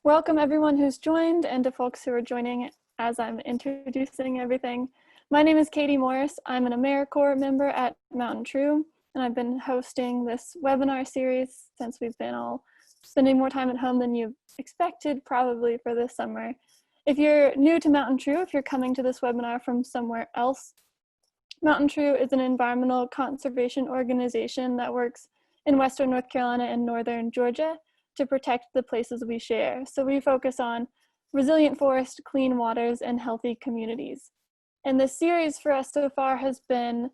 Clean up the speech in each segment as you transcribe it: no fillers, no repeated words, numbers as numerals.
Welcome everyone who's joined and to folks who are joining as I'm introducing everything. My name is Katie Morris. I'm an AmeriCorps member at MountainTrue, and I've been hosting this webinar series since we've been all spending more time at home than you expected probably for this summer. If you're new to MountainTrue, if you're coming to this webinar from somewhere else, MountainTrue is an environmental conservation organization that works in Western North Carolina and Northern Georgia to protect the places we share. So we focus on resilient forest, clean waters, and healthy communities. And this series for us so far has been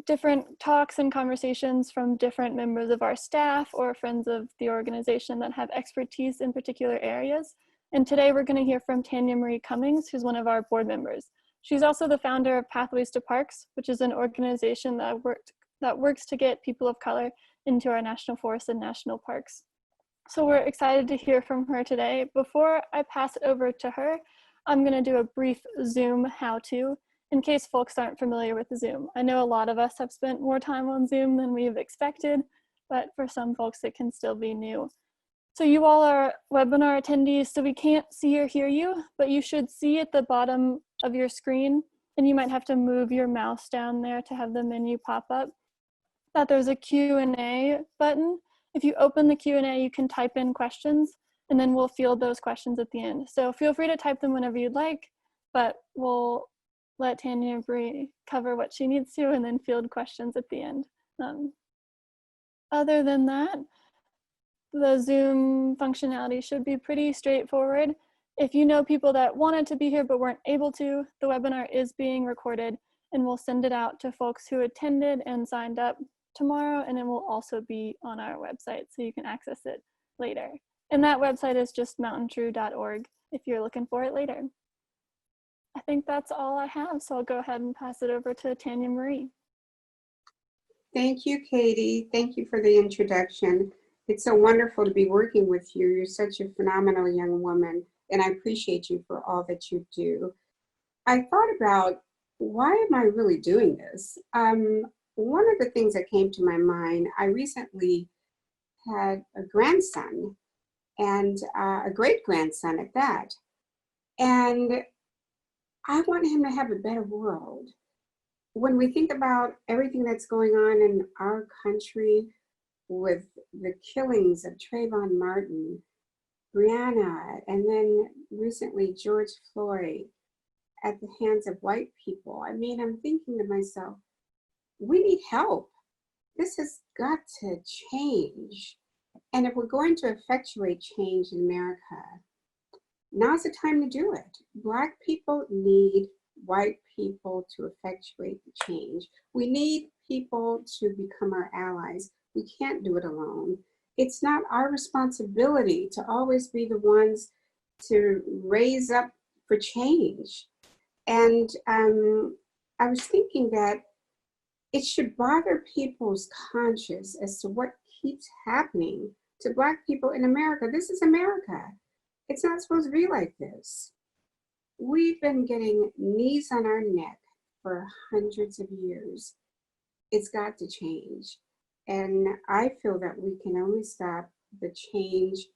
different talks and conversations from different members of our staff or friends of the organization that have expertise in particular areas. And today we're going to hear from Tanya Marie Cummings, who's one of our board members. She's also the founder of Pathways to Parks, which is an organization that works to get people of color into our national forests and national parks. So we're excited to hear from her today. Before I pass it over to her, I'm going to do a brief Zoom how-to in case folks aren't familiar with Zoom. I know a lot of us have spent more time on Zoom than we've expected, but for some folks it can still be new. So you all are webinar attendees, so we can't see or hear you, but you should see at the bottom of your screen, and you might have to move your mouse down there to have the menu pop up, that there's a Q&A button. If you open the Q&A, you can type in questions, and then we'll field those questions at the end. So feel free to type them whenever you'd like, but we'll let Tanya Marie cover what she needs to and then field questions at the end. Other than that, the Zoom functionality should be pretty straightforward. If you know people that wanted to be here but weren't able to, the webinar is being recorded, and we'll send it out to folks who attended and signed up tomorrow, and it will also be on our website so you can access it later. And that website is just mountaintrue.org if you're looking for it later. I think that's all I have, so I'll go ahead and pass it over to Tanya Marie. Thank you, Katie. Thank you for the introduction. It's so wonderful to be working with you. You're such a phenomenal young woman, and I appreciate you for all that you do. I thought about, why am I really doing this? One of the things that came to my mind, I recently had a grandson, and a great-grandson at that. And I want him to have a better world. When we think about everything that's going on in our country with the killings of Trayvon Martin, Breonna, and then recently George Floyd at the hands of white people, I mean, I'm thinking to myself, we need help. This has got to change. And if we're going to effectuate change in America, now's the time to do it. Black people need white people to effectuate the change. We need people to become our allies. We can't do it alone. It's not our responsibility to always be the ones to raise up for change. And I was thinking that it should bother people's conscience as to what keeps happening to Black people in America. This is America. It's not supposed to be like this. We've been getting knees on our neck for hundreds of years. It's got to change. And I feel that we can only stop the change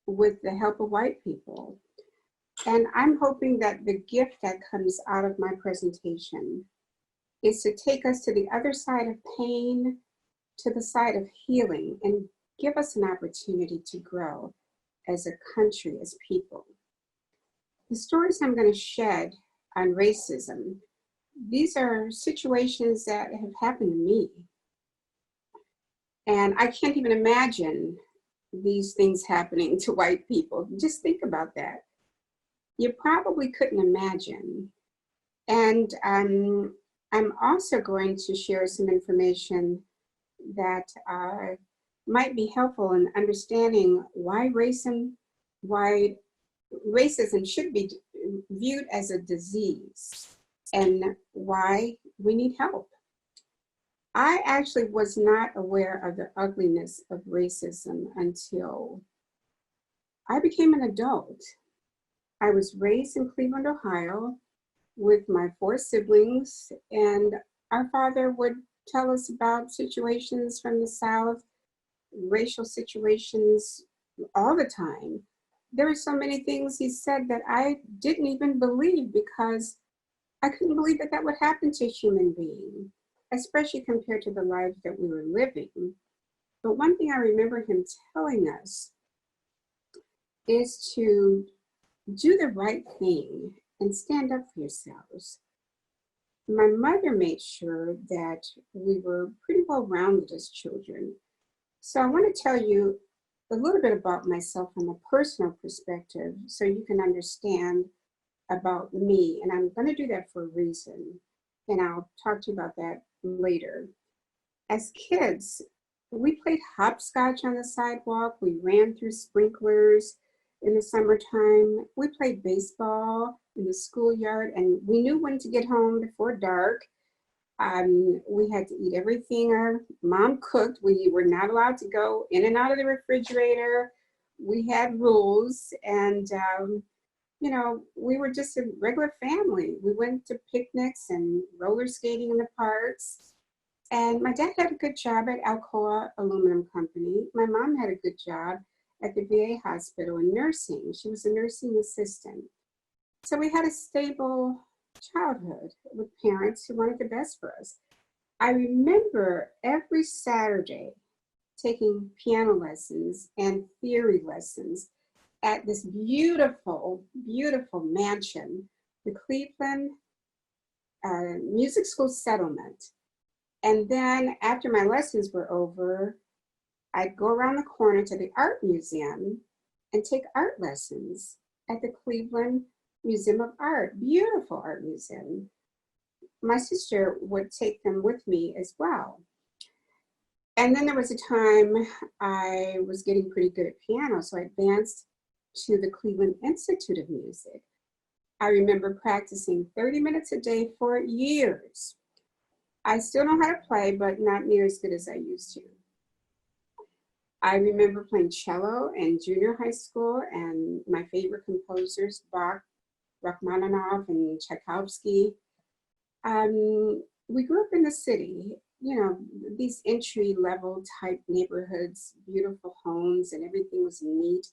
with the help of white people. And I'm hoping that the gift that comes out of my presentation is to take us to the other side of pain, to the side of healing, and give us an opportunity to grow as a country, as people. The stories I'm going to shed on racism, these are situations that have happened to me. And I can't even imagine these things happening to white people. Just think about that. You probably couldn't imagine. And I'm also going to share some information that might be helpful in understanding why racism should be viewed as a disease and why we need help. I actually was not aware of the ugliness of racism until I became an adult. I was raised in Cleveland, Ohio, with my 4 siblings, and our father would tell us about situations from the South, racial situations all the time. there were so many things he said that I didn't even believe, because I couldn't believe that that would happen to a human being, especially compared to the lives that we were living. But one thing I remember him telling us is to do the right thing and stand up for yourselves. My mother made sure that we were pretty well rounded as children. So I want to tell you a little bit about myself from a personal perspective so you can understand about me. And I'm going to do that for a reason. And I'll talk to you about that later. As kids, we played hopscotch on the sidewalk. We ran through sprinklers in the summertime. We played baseball in the schoolyard, and we knew when to get home before dark. We had to eat everything our mom cooked. We were not allowed to go in and out of the refrigerator. We had rules, and you know, we were just a regular family. We went to picnics and roller skating in the parks. And my dad had a good job at Alcoa Aluminum Company. My mom had a good job at the VA hospital in nursing. She was a nursing assistant. So we had a stable childhood with parents who wanted the best for us. I remember every Saturday taking piano lessons and theory lessons at this beautiful, beautiful mansion, the Cleveland Music School Settlement. And then after my lessons were over, I'd go around the corner to the art museum and take art lessons at the Cleveland Museum of Art, beautiful art museum. My sister would take them with me as well. And then there was a time I was getting pretty good at piano, so I advanced to the Cleveland Institute of Music. I remember practicing 30 minutes a day for years. I still know how to play, but not near as good as I used to. I remember playing cello in junior high school, and my favorite composers, Bach, Rachmaninoff, and Tchaikovsky. We grew up in the city, you know, these entry-level type neighborhoods, beautiful homes, and everything was neat.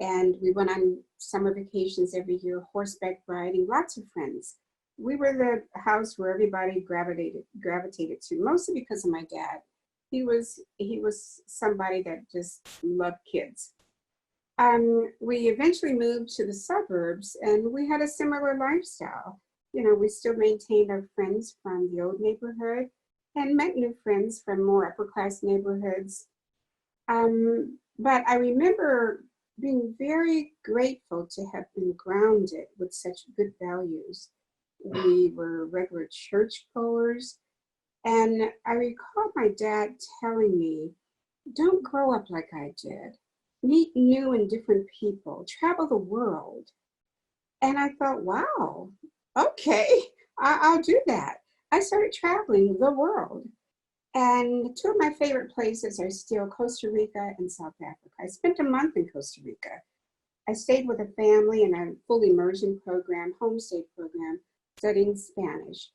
And we went on summer vacations every year, horseback riding, lots of friends. We were the house where everybody gravitated to, mostly because of my dad. He was somebody that just loved kids. We eventually moved to the suburbs, and we had a similar lifestyle. You know, we still maintained our friends from the old neighborhood and met new friends from more upper class neighborhoods. But I remember being very grateful to have been grounded with such good values. We were regular churchgoers, and I recall my dad telling me, don't grow up like I did. Meet new and different people, travel the world. And I thought, wow, okay, I'll do that. I started traveling the world. And two of my favorite places are still Costa Rica and South Africa. I spent a month in Costa Rica. I stayed with a family in a full immersion program, homestay program, studying Spanish.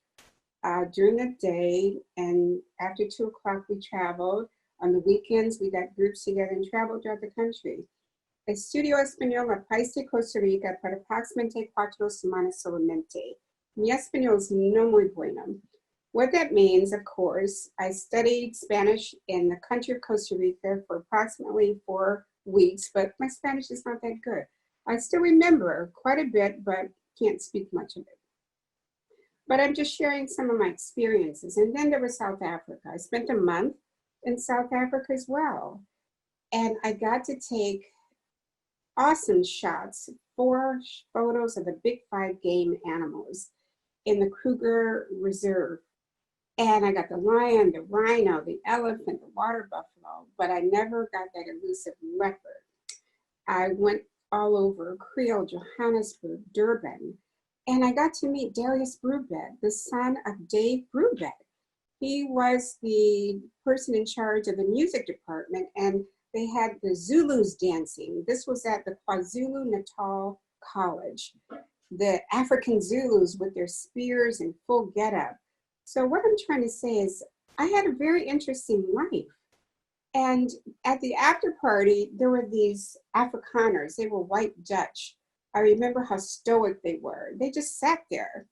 During the day and after 2 o'clock, we traveled. On the weekends, we got groups together and traveled throughout the country. Estudio español a país de Costa Rica por aproximadamente 4 semanas solamente. Mi español es no muy bueno. What that means, of course, I studied Spanish in the country of Costa Rica for approximately 4 weeks, but my Spanish is not that good. I still remember quite a bit, but can't speak much of it. But I'm just sharing some of my experiences. And then there was South Africa. I spent a month in South Africa as well. And I got to take awesome shots, 4 photos of the big 5 game animals in the Kruger Reserve. And I got the lion, the rhino, the elephant, the water buffalo, but I never got that elusive leopard. I went all over Creole, Johannesburg, Durban, and I got to meet Darius Brubeck, the son of Dave Brubeck. He was the person in charge of the music department, and they had the Zulus dancing. This was at the KwaZulu-Natal College. The African Zulus with their spears and full getup. So what I'm trying to say is I had a very interesting life. And at the after party, there were these Afrikaners. They were white Dutch. I remember how stoic they were. They just sat there.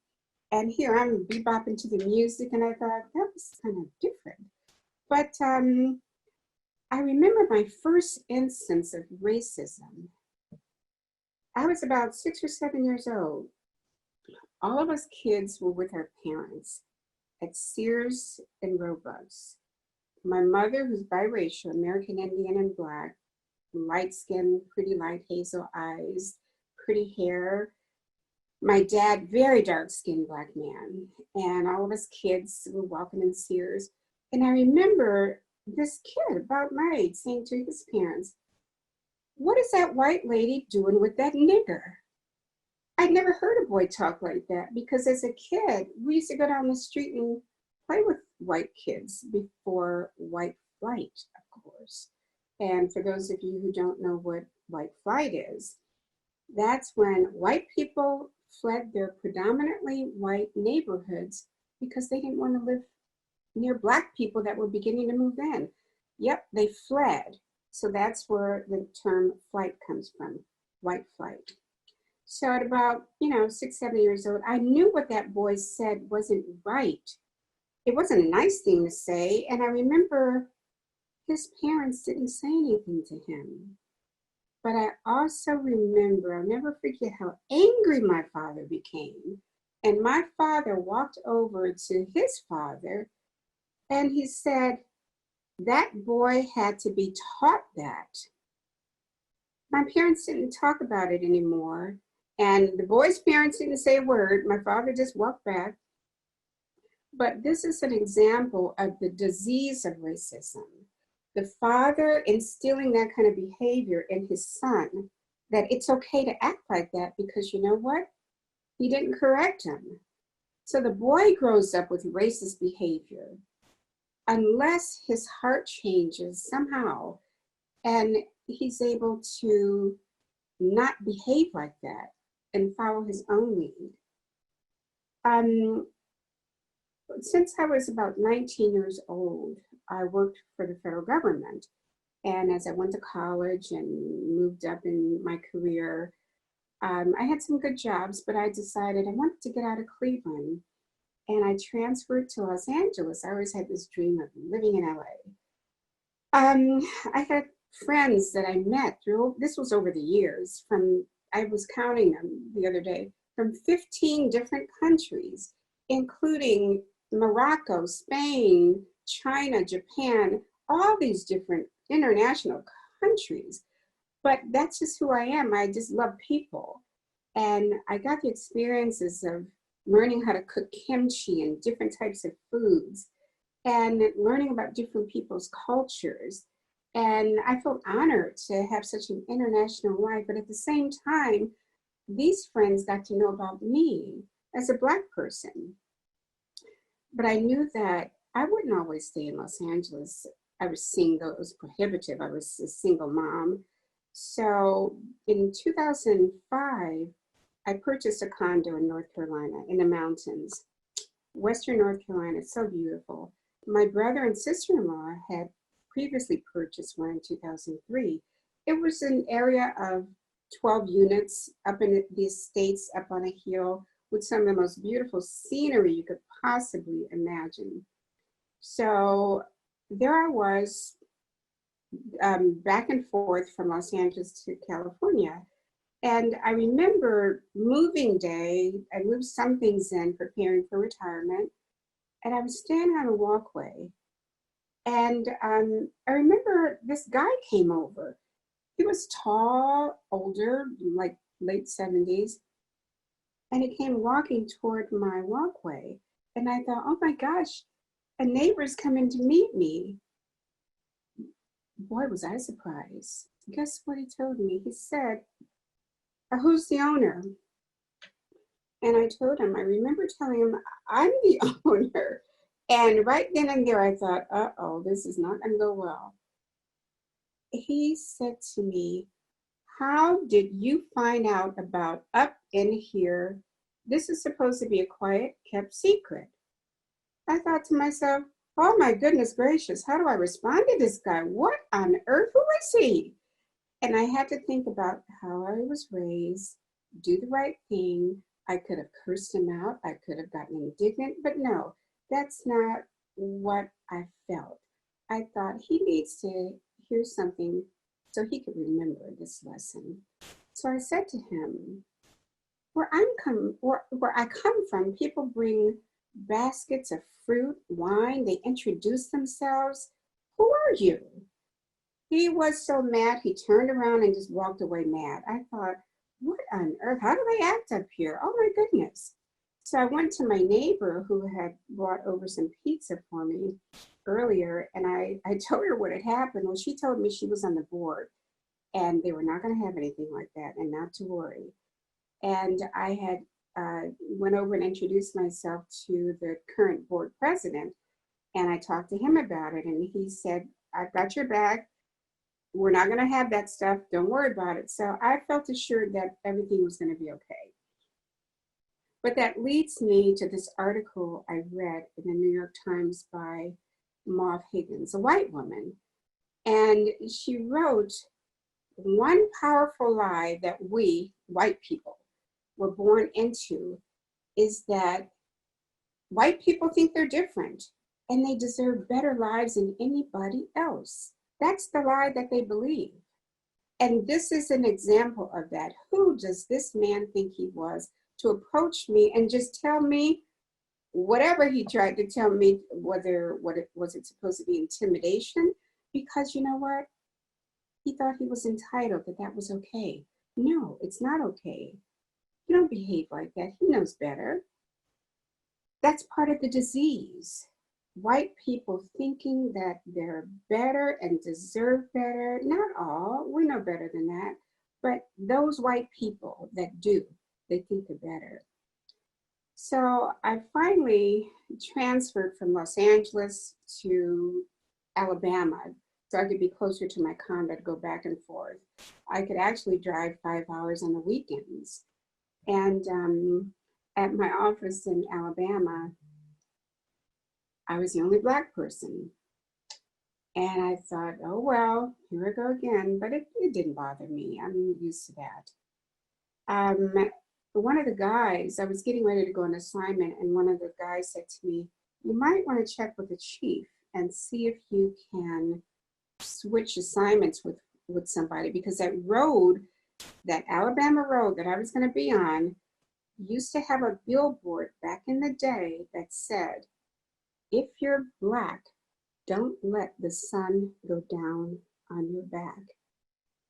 And here I'm bebopping to the music, and I thought, that was kind of different. But I remember my first instance of racism. I was about 6 or 7 years old. All of us kids were with our parents at Sears and Roebuck's. My mother, who's biracial, American Indian and Black, light skin, pretty light hazel eyes, pretty hair. My dad, very dark-skinned Black man. And all of us kids were walking in Sears. And I remember this kid about my age saying to his parents, "What is that white lady doing with that nigger?" I'd never heard a boy talk like that, because as a kid, we used to go down the street and play with white kids before white flight, of course. And for those of you who don't know what white flight is, that's when white people fled their predominantly white neighborhoods because they didn't want to live near Black people that were beginning to move in. Yep, they fled. So that's where the term flight comes from, white flight. So at about, 6, 7 years old, I knew what that boy said wasn't right. It wasn't a nice thing to say. And I remember his parents didn't say anything to him. But I also remember, I'll never forget how angry my father became. And my father walked over to his father and he said, that boy had to be taught that. My parents didn't talk about it anymore. And the boy's parents didn't say a word. My father just walked back. But this is an example of the disease of racism. The father instilling that kind of behavior in his son, that it's okay to act like that because you know what? He didn't correct him. So the boy grows up with racist behavior unless his heart changes somehow and he's able to not behave like that and follow his own lead. Since I was about 19 years old, I worked for the federal government. And as I went to college and moved up in my career, I had some good jobs, but I decided I wanted to get out of Cleveland. And I transferred to Los Angeles. I always had this dream of living in LA. I had friends that I met through, this was over the years, I was counting them the other day, from 15 different countries, including Morocco, Spain, China, Japan, all these different international countries. But that's just who I am. I just love people. And I got the experiences of learning how to cook kimchi and different types of foods and learning about different people's cultures. And I felt honored to have such an international life. But at the same time, these friends got to know about me as a Black person. But I knew that I wouldn't always stay in Los Angeles. I was single, it was prohibitive. I was a single mom. So in 2005, I purchased a condo in North Carolina in the mountains. Western North Carolina is so beautiful. My brother and sister-in-law had previously purchased one in 2003. It was an area of 12 units up in the estates, up on a hill with some of the most beautiful scenery you could possibly imagine. So there I was, back and forth from Los Angeles to California. And I remember moving day, I moved some things in preparing for retirement, and I was standing on a walkway. And I remember this guy came over. He was tall, older, like late 70s. And he came walking toward my walkway. And I thought, oh my gosh, a neighbor's coming to meet me. Boy, was I surprised. Guess what he told me? He said, who's the owner? And I told him, I remember telling him, I'm the owner. And right then and there, I thought, uh-oh, this is not gonna go well. He said to me, how did you find out about up in here? This is supposed to be a quiet, kept secret. I thought to myself, Oh my goodness gracious, how do I respond to this guy? What on earth, who is he? And I had to think about how I was raised, do the right thing. I could have cursed him out. I could have gotten indignant, but no, that's not what I felt. I thought he needs to hear something so he could remember this lesson. So I said to him, where I come from, people bring baskets of fruit, wine, they introduce themselves. Who are you? He was so mad, he turned around and just walked away mad. I thought, what on earth? How do they act up here? Oh my goodness. So I went to my neighbor who had brought over some pizza for me earlier, and I told her what had happened. Well, she told me she was on the board and they were not going to have anything like that and not to worry. And I had went over and introduced myself to the current board president, and I talked to him about it, and he said, I've got your back. We're not going to have that stuff. Don't worry about it. So I felt assured that everything was going to be okay. But that leads me to this article I read in the New York Times by Maude Higgins, a white woman. And she wrote, one powerful lie that we, white people, were born into is that white people think they're different and they deserve better lives than anybody else. That's the lie that they believe. And this is an example of that. Who does this man think he was to approach me and just tell me whatever he tried to tell me, was it supposed to be intimidation? Because you know what? He thought he was entitled, that was okay. No, it's not okay. You don't behave like that. He knows better. That's part of the disease. White people thinking that they're better and deserve better. Not all, we know better than that. But those white people that do, they think they're better. So I finally transferred from Los Angeles to Alabama so I could be closer to my condo to go back and forth. I could actually drive 5 hours on the weekends. And at my office in Alabama, I was the only Black person. And I thought, oh, well, here I go again. But it didn't bother me. I'm used to that. One of the guys, I was getting ready to go on assignment, and one of the guys said to me, you might want to check with the chief and see if you can switch assignments with somebody, because that road, that Alabama road that I was going to be on, used to have a billboard back in the day that said, if you're Black, don't let the sun go down on your back.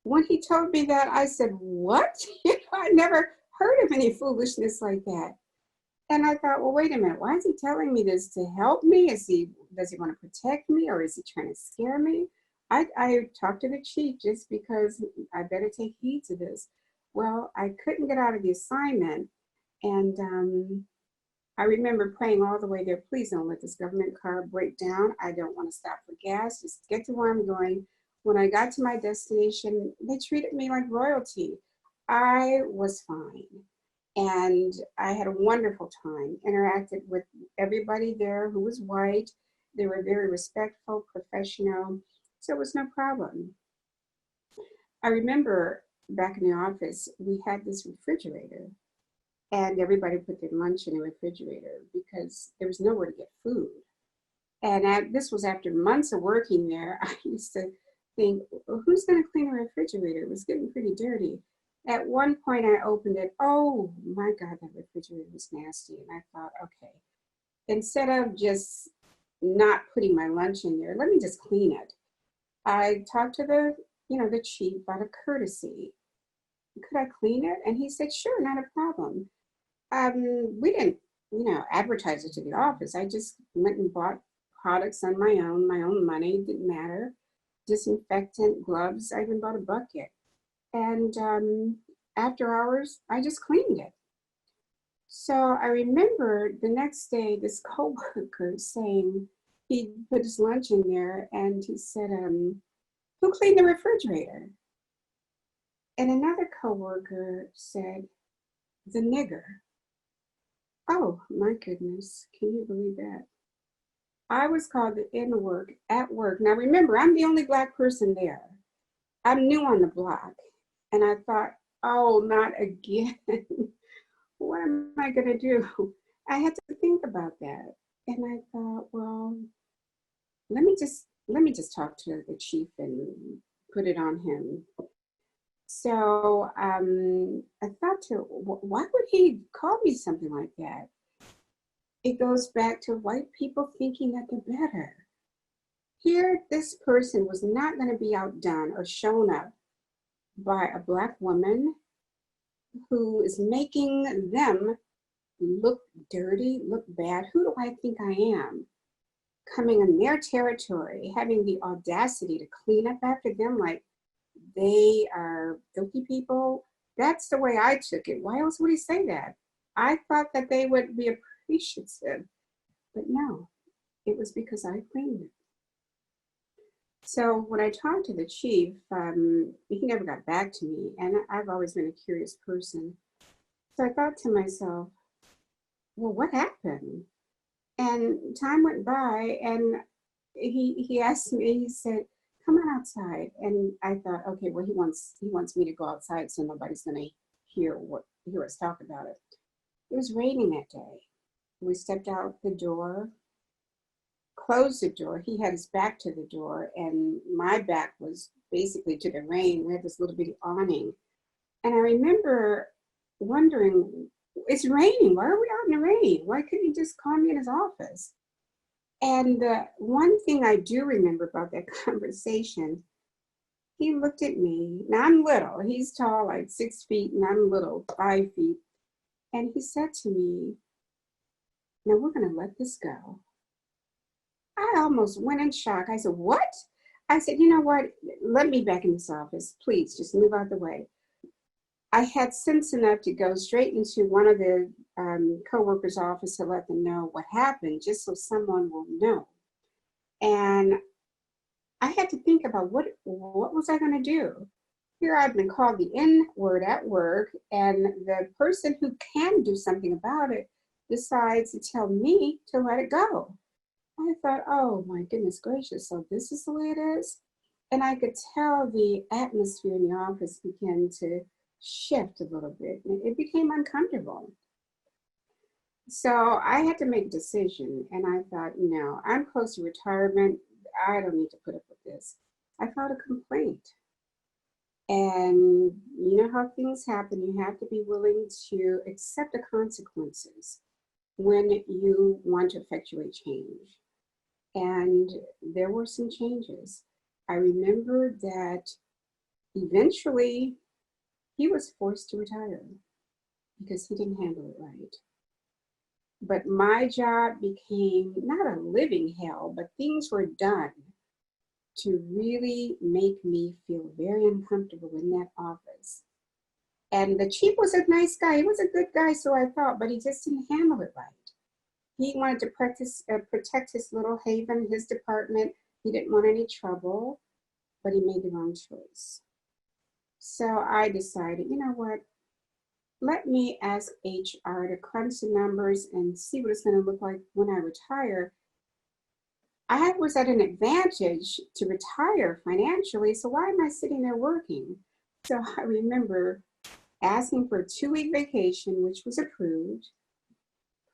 When he told me that, I said, what? I never heard of any foolishness like that. And I thought, well, wait a minute, why is he telling me this? To help me? Does he want to protect me, or is he trying to scare me? I talked to the chief just because I better take heed to this. Well, I couldn't get out of the assignment, and I remember praying all the way there, please don't let this government car break down. I don't want to stop for gas, just get to where I'm going. When I got to my destination, they treated me like royalty. I was fine. And I had a wonderful time, interacted with everybody there who was white. They were very respectful, professional, so it was no problem. I remember back in the office, we had this refrigerator, and everybody put their lunch in the refrigerator because there was nowhere to get food. And this was after months of working there. I used to think, well, who's going to clean the refrigerator? It was getting pretty dirty. At one point I opened it. Oh my God, that refrigerator was nasty. And I thought, okay, instead of just not putting my lunch in there, let me just clean it. I talked to the chief out of courtesy. Could I clean it? And he said, sure, not a problem. We didn't, advertise it to the office. I just went and bought products on my own money. It didn't matter. Disinfectant, gloves. I even bought a bucket. And after hours, I just cleaned it. So I remember the next day, this coworker saying he put his lunch in there, and he said, who cleaned the refrigerator? And another coworker said, the nigger. Oh my goodness, can you believe that? I was called the N-word at work. Now remember, I'm the only Black person there. I'm new on the block. And I thought, oh, not again. What am I gonna do? I had to think about that. And I thought, well, let me just talk to the chief and put it on him. So I thought, why would he call me something like that? It goes back to white people thinking that they're better. Here, this person was not going to be outdone or shown up by a Black woman who is making them look dirty, look bad. Who do I think I am? Coming in their territory, having the audacity to clean up after them like they are filthy people. That's the way I took it. Why else would he say that? I thought that they would be appreciative, but no, it was because I cleaned it. So when I talked to the chief, he never got back to me, and I've always been a curious person. So I thought to myself, well, what happened? And time went by, and he asked me, he said, come on outside. And I thought, okay, well, he wants me to go outside so nobody's gonna hear us talk about it. It was raining that day. We stepped out the door, closed the door. He had his back to the door, and my back was basically to the rain. We had this little bitty awning. And I remember wondering, it's raining. Why are we out in the rain? Why couldn't he just call me in his office? And one thing I do remember about that conversation, he looked at me. Now I'm little. He's tall, like 6 feet, and I'm little, 5 feet. And he said to me, now we're going to let this go. I almost went in shock. I said, what? I said, you know what? Let me back in this office. Please, just move out the way. I had sense enough to go straight into one of the co-workers' office to let them know what happened, just so someone will know. And I had to think about what was I going to do? Here I've been called the N-word at work, and the person who can do something about it decides to tell me to let it go. I thought, oh my goodness gracious, so this is the way it is? And I could tell the atmosphere in the office began to shift a little bit. It became uncomfortable. So I had to make a decision, and I thought, no, I'm close to retirement. I don't need to put up with this. I filed a complaint. And you know how things happen. You have to be willing to accept the consequences when you want to effectuate change. And there were some changes. I remember that eventually he was forced to retire because he didn't handle it right. But my job became not a living hell, but things were done to really make me feel very uncomfortable in that office. And the chief was a nice guy. He was a good guy, so I thought, but he just didn't handle it right. He wanted to protect his little haven, his department. He didn't want any trouble, but he made the wrong choice. So I decided, you know what? Let me ask HR to crunch the numbers and see what it's going to look like when I retire. I was at an advantage to retire financially, so why am I sitting there working? So I remember asking for a 2-week vacation, which was approved,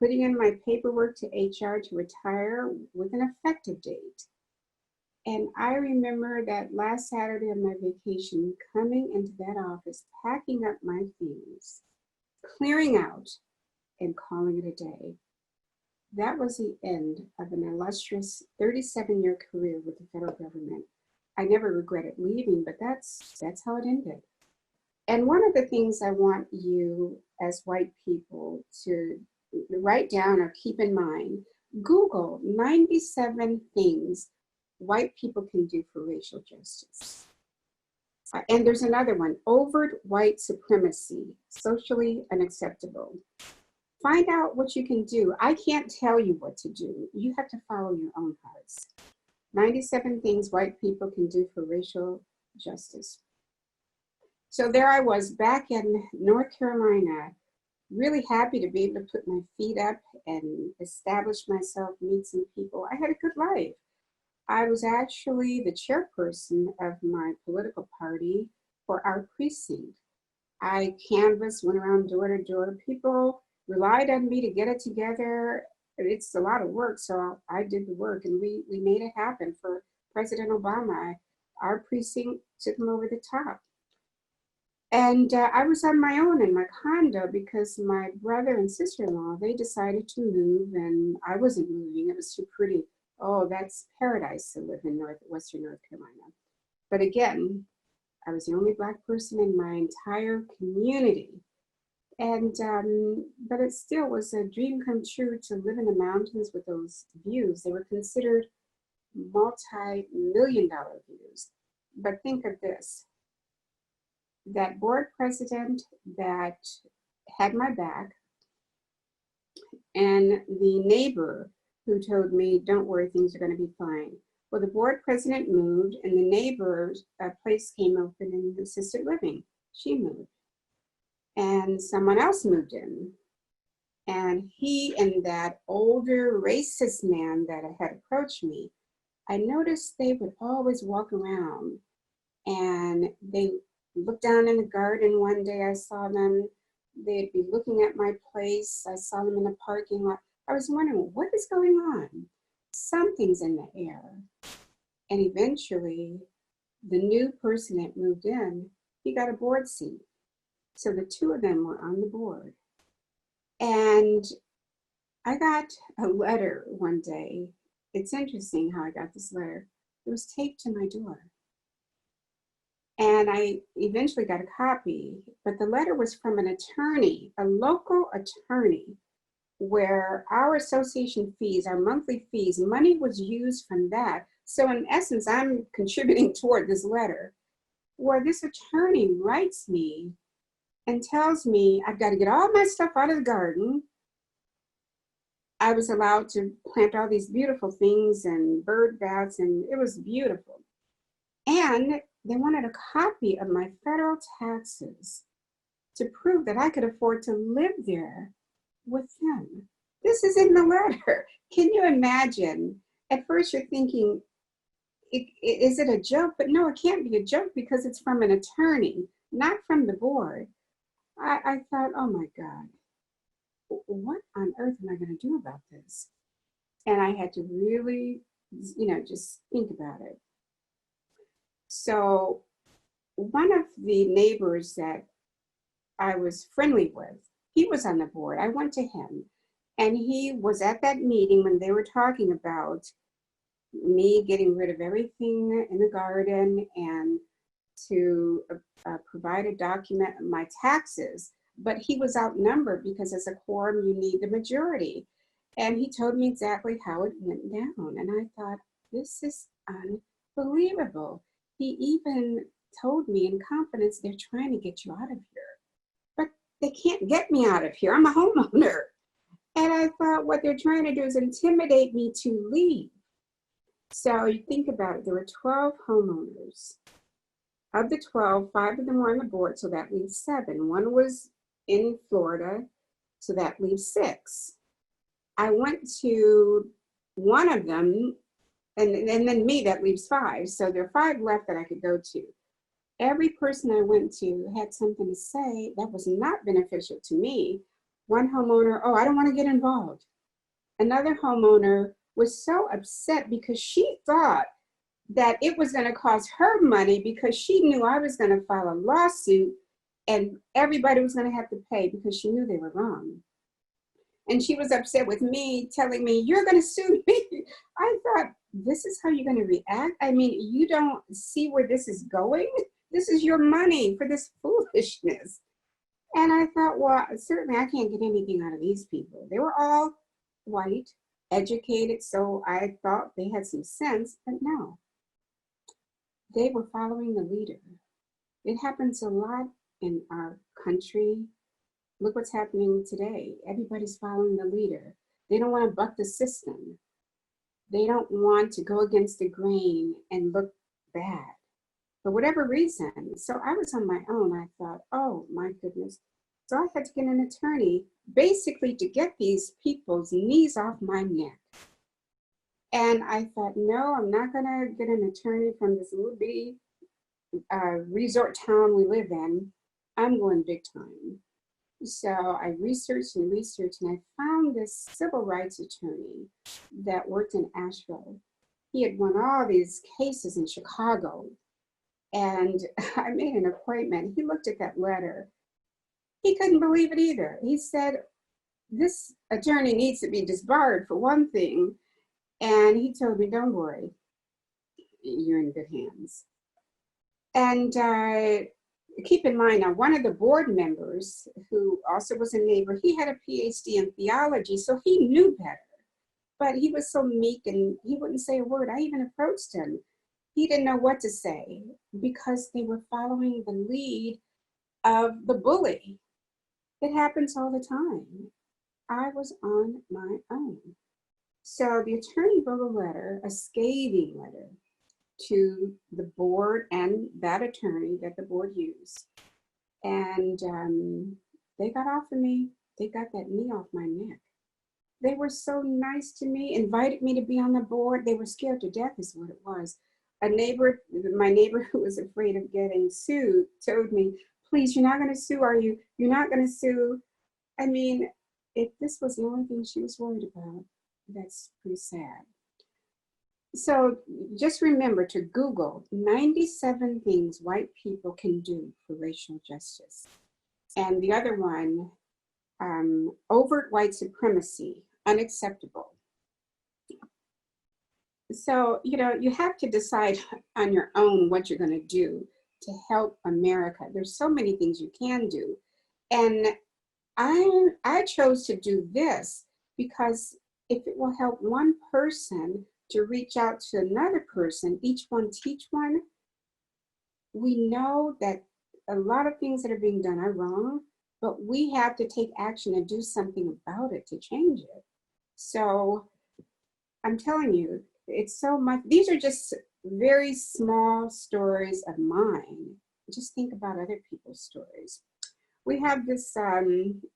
putting in my paperwork to HR to retire with an effective date. And I remember that last Saturday of my vacation, coming into that office, packing up my things, clearing out, and calling it a day. That was the end of an illustrious 37-year career with the federal government. I never regretted leaving, but that's how it ended. And one of the things I want you as white people to write down or keep in mind, Google 97 things white people can do for racial justice. And there's another one, overt white supremacy, socially unacceptable. Find out what you can do. I can't tell you what to do. You have to follow your own hearts. 97 things white people can do for racial justice. So there I was back in North Carolina, really happy to be able to put my feet up and establish myself, meet some people. I had a good life. I was actually the chairperson of my political party for our precinct. I canvassed, went around door to door. People relied on me to get it together. It's a lot of work, so I did the work, and we made it happen for President Obama. Our precinct took him over the top. And I was on my own in my condo because my brother and sister-in-law, they decided to move, and I wasn't moving. It was too pretty. Oh, that's paradise to live in Western North Carolina. But again, I was the only Black person in my entire community. And, but it still was a dream come true to live in the mountains with those views. They were considered multi-million-dollar views. But think of this, that board president that had my back and the neighbor who told me, don't worry, things are going to be fine. Well, the board president moved and the neighbor's place came open in assisted living. She moved. And someone else moved in. And he and that older racist man that had approached me, I noticed they would always walk around and they looked down in the garden. One day I saw them, they'd be looking at my place. I saw them in the parking lot. I was wondering, what is going on? Something's in the air. And eventually, the new person that moved in, he got a board seat. So the two of them were on the board. And I got a letter one day. It's interesting how I got this letter. It was taped to my door. And I eventually got a copy, but the letter was from an attorney, a local attorney, where our association fees, our monthly fees, money was used from that. So in essence, I'm contributing toward this letter, where this attorney writes me and tells me I've got to get all my stuff out of the garden. I was allowed to plant all these beautiful things and bird baths, and it was beautiful. And they wanted a copy of my federal taxes to prove that I could afford to live there with them. This is in the letter. Can you imagine? At first you're thinking, is it a joke? But no, it can't be a joke because it's from an attorney, not from the board. I thought, oh my God, what on earth am I going to do about this? And I had to really, just think about it. So one of the neighbors that I was friendly with, he was on the board. I went to him and he was at that meeting when they were talking about me getting rid of everything in the garden and to provide a document of my taxes, but he was outnumbered because as a quorum, you need the majority. And he told me exactly how it went down. And I thought, this is unbelievable. He even told me in confidence, they're trying to get you out of here, but they can't get me out of here. I'm a homeowner. And I thought what they're trying to do is intimidate me to leave. So you think about it, there were 12 homeowners. Of the 12, 5 of them were on the board, so that leaves 7. One was in Florida, so that leaves 6. I went to one of them, and then me, that leaves 5. So there are 5 left that I could go to. Every person I went to had something to say that was not beneficial to me. One homeowner, oh, I don't want to get involved. Another homeowner was so upset because she thought that it was going to cost her money because she knew I was going to file a lawsuit and everybody was going to have to pay because she knew they were wrong. And she was upset with me, telling me, you're going to sue me. I thought, this is how you're going to react? I mean, you don't see where this is going? This is your money for this foolishness. And I thought, well, certainly I can't get anything out of these people. They were all white, educated, so I thought they had some sense, but no. They were following the leader. It happens a lot in our country. Look what's happening today. Everybody's following the leader. They don't want to buck the system. They don't want to go against the grain and look bad for whatever reason. So I was on my own. I thought, oh my goodness, So I had to get an attorney, basically to get these people's knees off my neck. And I thought, no, I'm not gonna get an attorney from this little bitty resort town we live in. I'm going big time. So I researched and researched, and I found this civil rights attorney that worked in Asheville. He had won all these cases in Chicago. And I made an appointment. He looked at that letter. He couldn't believe it either. He said, this attorney needs to be disbarred for one thing. And he told me, don't worry, you're in good hands. And keep in mind, now one of the board members, who also was a neighbor, he had a PhD in theology, so he knew better. But he was so meek and he wouldn't say a word. I even approached him. He didn't know what to say because they were following the lead of the bully. It happens all the time. I was on my own. So the attorney wrote a letter, a scathing letter, to the board and that attorney that the board used. And they got off of me. They got that knee off my neck. They were so nice to me, invited me to be on the board. They were scared to death is what it was. A neighbor, my neighbor who was afraid of getting sued, told me, please, you're not gonna sue, are you? You're not gonna sue. I mean, if this was the only thing she was worried about, that's pretty sad. So just remember to Google 97 things white people can do for racial justice. And the other one, overt white supremacy, unacceptable. So, you know, you have to decide on your own what you're going to do to help America. There's so many things you can do. And I chose to do this because if it will help one person to reach out to another person, each one teach one, we know that a lot of things that are being done are wrong, but we have to take action and do something about it to change it. So I'm telling you, it's so much. These are just very small stories of mine. Just think about other people's stories. We have this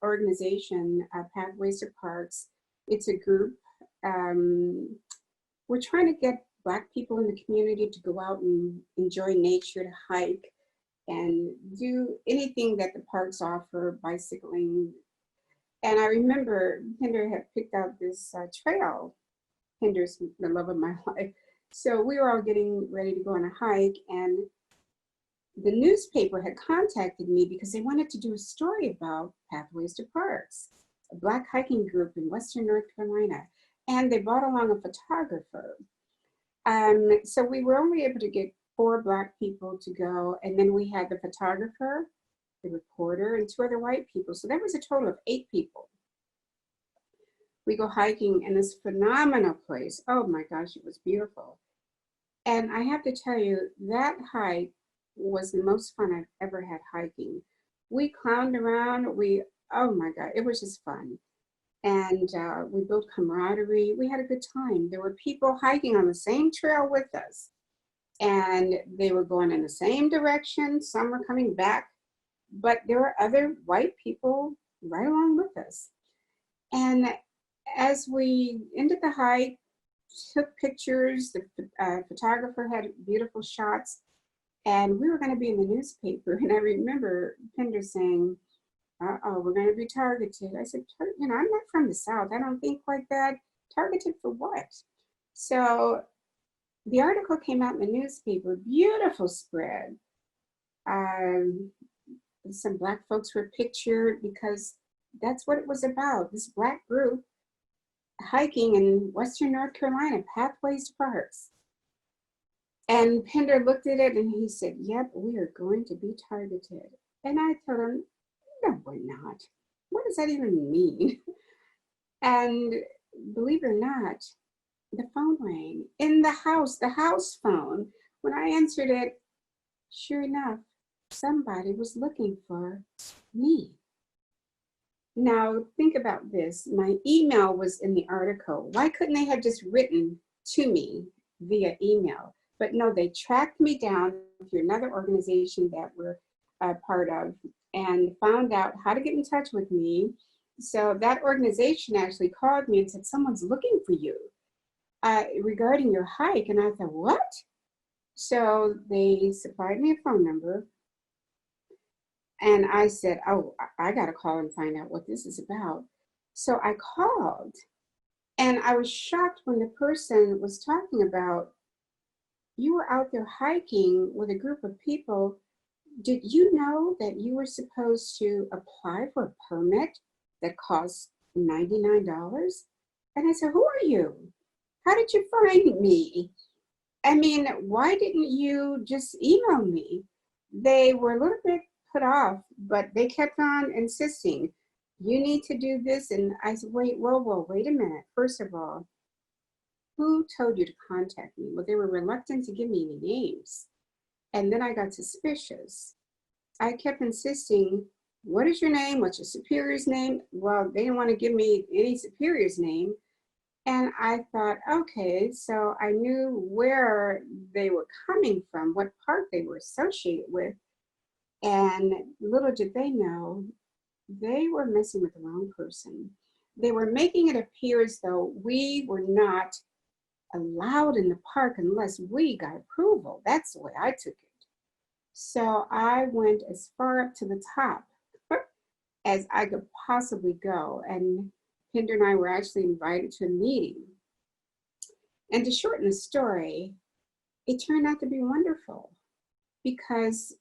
organization, Pathways to Parks. It's a group. We're trying to get Black people in the community to go out and enjoy nature, to hike, and do anything that the parks offer, bicycling. And I remember Hinder had picked out this trail. Hinder's the love of my life. So we were all getting ready to go on a hike, and the newspaper had contacted me because they wanted to do a story about Pathways to Parks, a Black hiking group in Western North Carolina. And they brought along a photographer. So we were only able to get 4 Black people to go. And then we had the photographer, the reporter, and 2 other white people. So that was a total of 8 people. We go hiking in this phenomenal place. Oh my gosh, it was beautiful. And I have to tell you, that hike was the most fun I've ever had hiking. We clowned around, oh my God, it was just fun. And we built camaraderie. We had a good time. There were people hiking on the same trail with us, and they were going in the same direction. Some were coming back, but there were other white people right along with us. And as we ended the hike, took pictures, the photographer had beautiful shots, and we were going to be in the newspaper. And I remember Pender saying, uh-oh, we're going to be targeted. I said, you know, I'm not from the South. I don't think like that. Targeted for what? So the article came out in the newspaper, beautiful spread. Some Black folks were pictured because that's what it was about. This Black group hiking in Western North Carolina, Pathways to Parks. And Pender looked at it and he said, yep, we are going to be targeted. And I told him, no, we're not. What does that even mean? And believe it or not, the phone rang in the house phone. When I answered it, sure enough, somebody was looking for me. Now, think about this. My email was in the article. Why couldn't they have just written to me via email? But no, they tracked me down through another organization that we're part of. and found out how to get in touch with me. So that organization actually called me and said, someone's looking for you regarding your hike. And I thought, what? So they supplied me a phone number. And I said, oh, I got to call and find out what this is about. So I called, and I was shocked when the person was talking about, you were out there hiking with a group of people. Did you know that you were supposed to apply for a permit that costs $99? And I said, who are you? How did you find me? I mean, why didn't you just email me? They were a little bit put off, but they kept on insisting, you need to do this. And I said, wait, whoa, wait a minute. First of all, who told you to contact me? Well, they were reluctant to give me any names. And then I got suspicious. I kept insisting, what is your name? What's your superior's name? Well, they didn't want to give me any superior's name. And I thought, okay, so I knew where they were coming from, what part they were associated with. And little did they know, they were messing with the wrong person. They were making it appear as though we were not allowed in the park unless we got approval. That's the way I took it. So I went as far up to the top as I could possibly go. And Pinder and I were actually invited to a meeting. And to shorten the story, it turned out to be wonderful because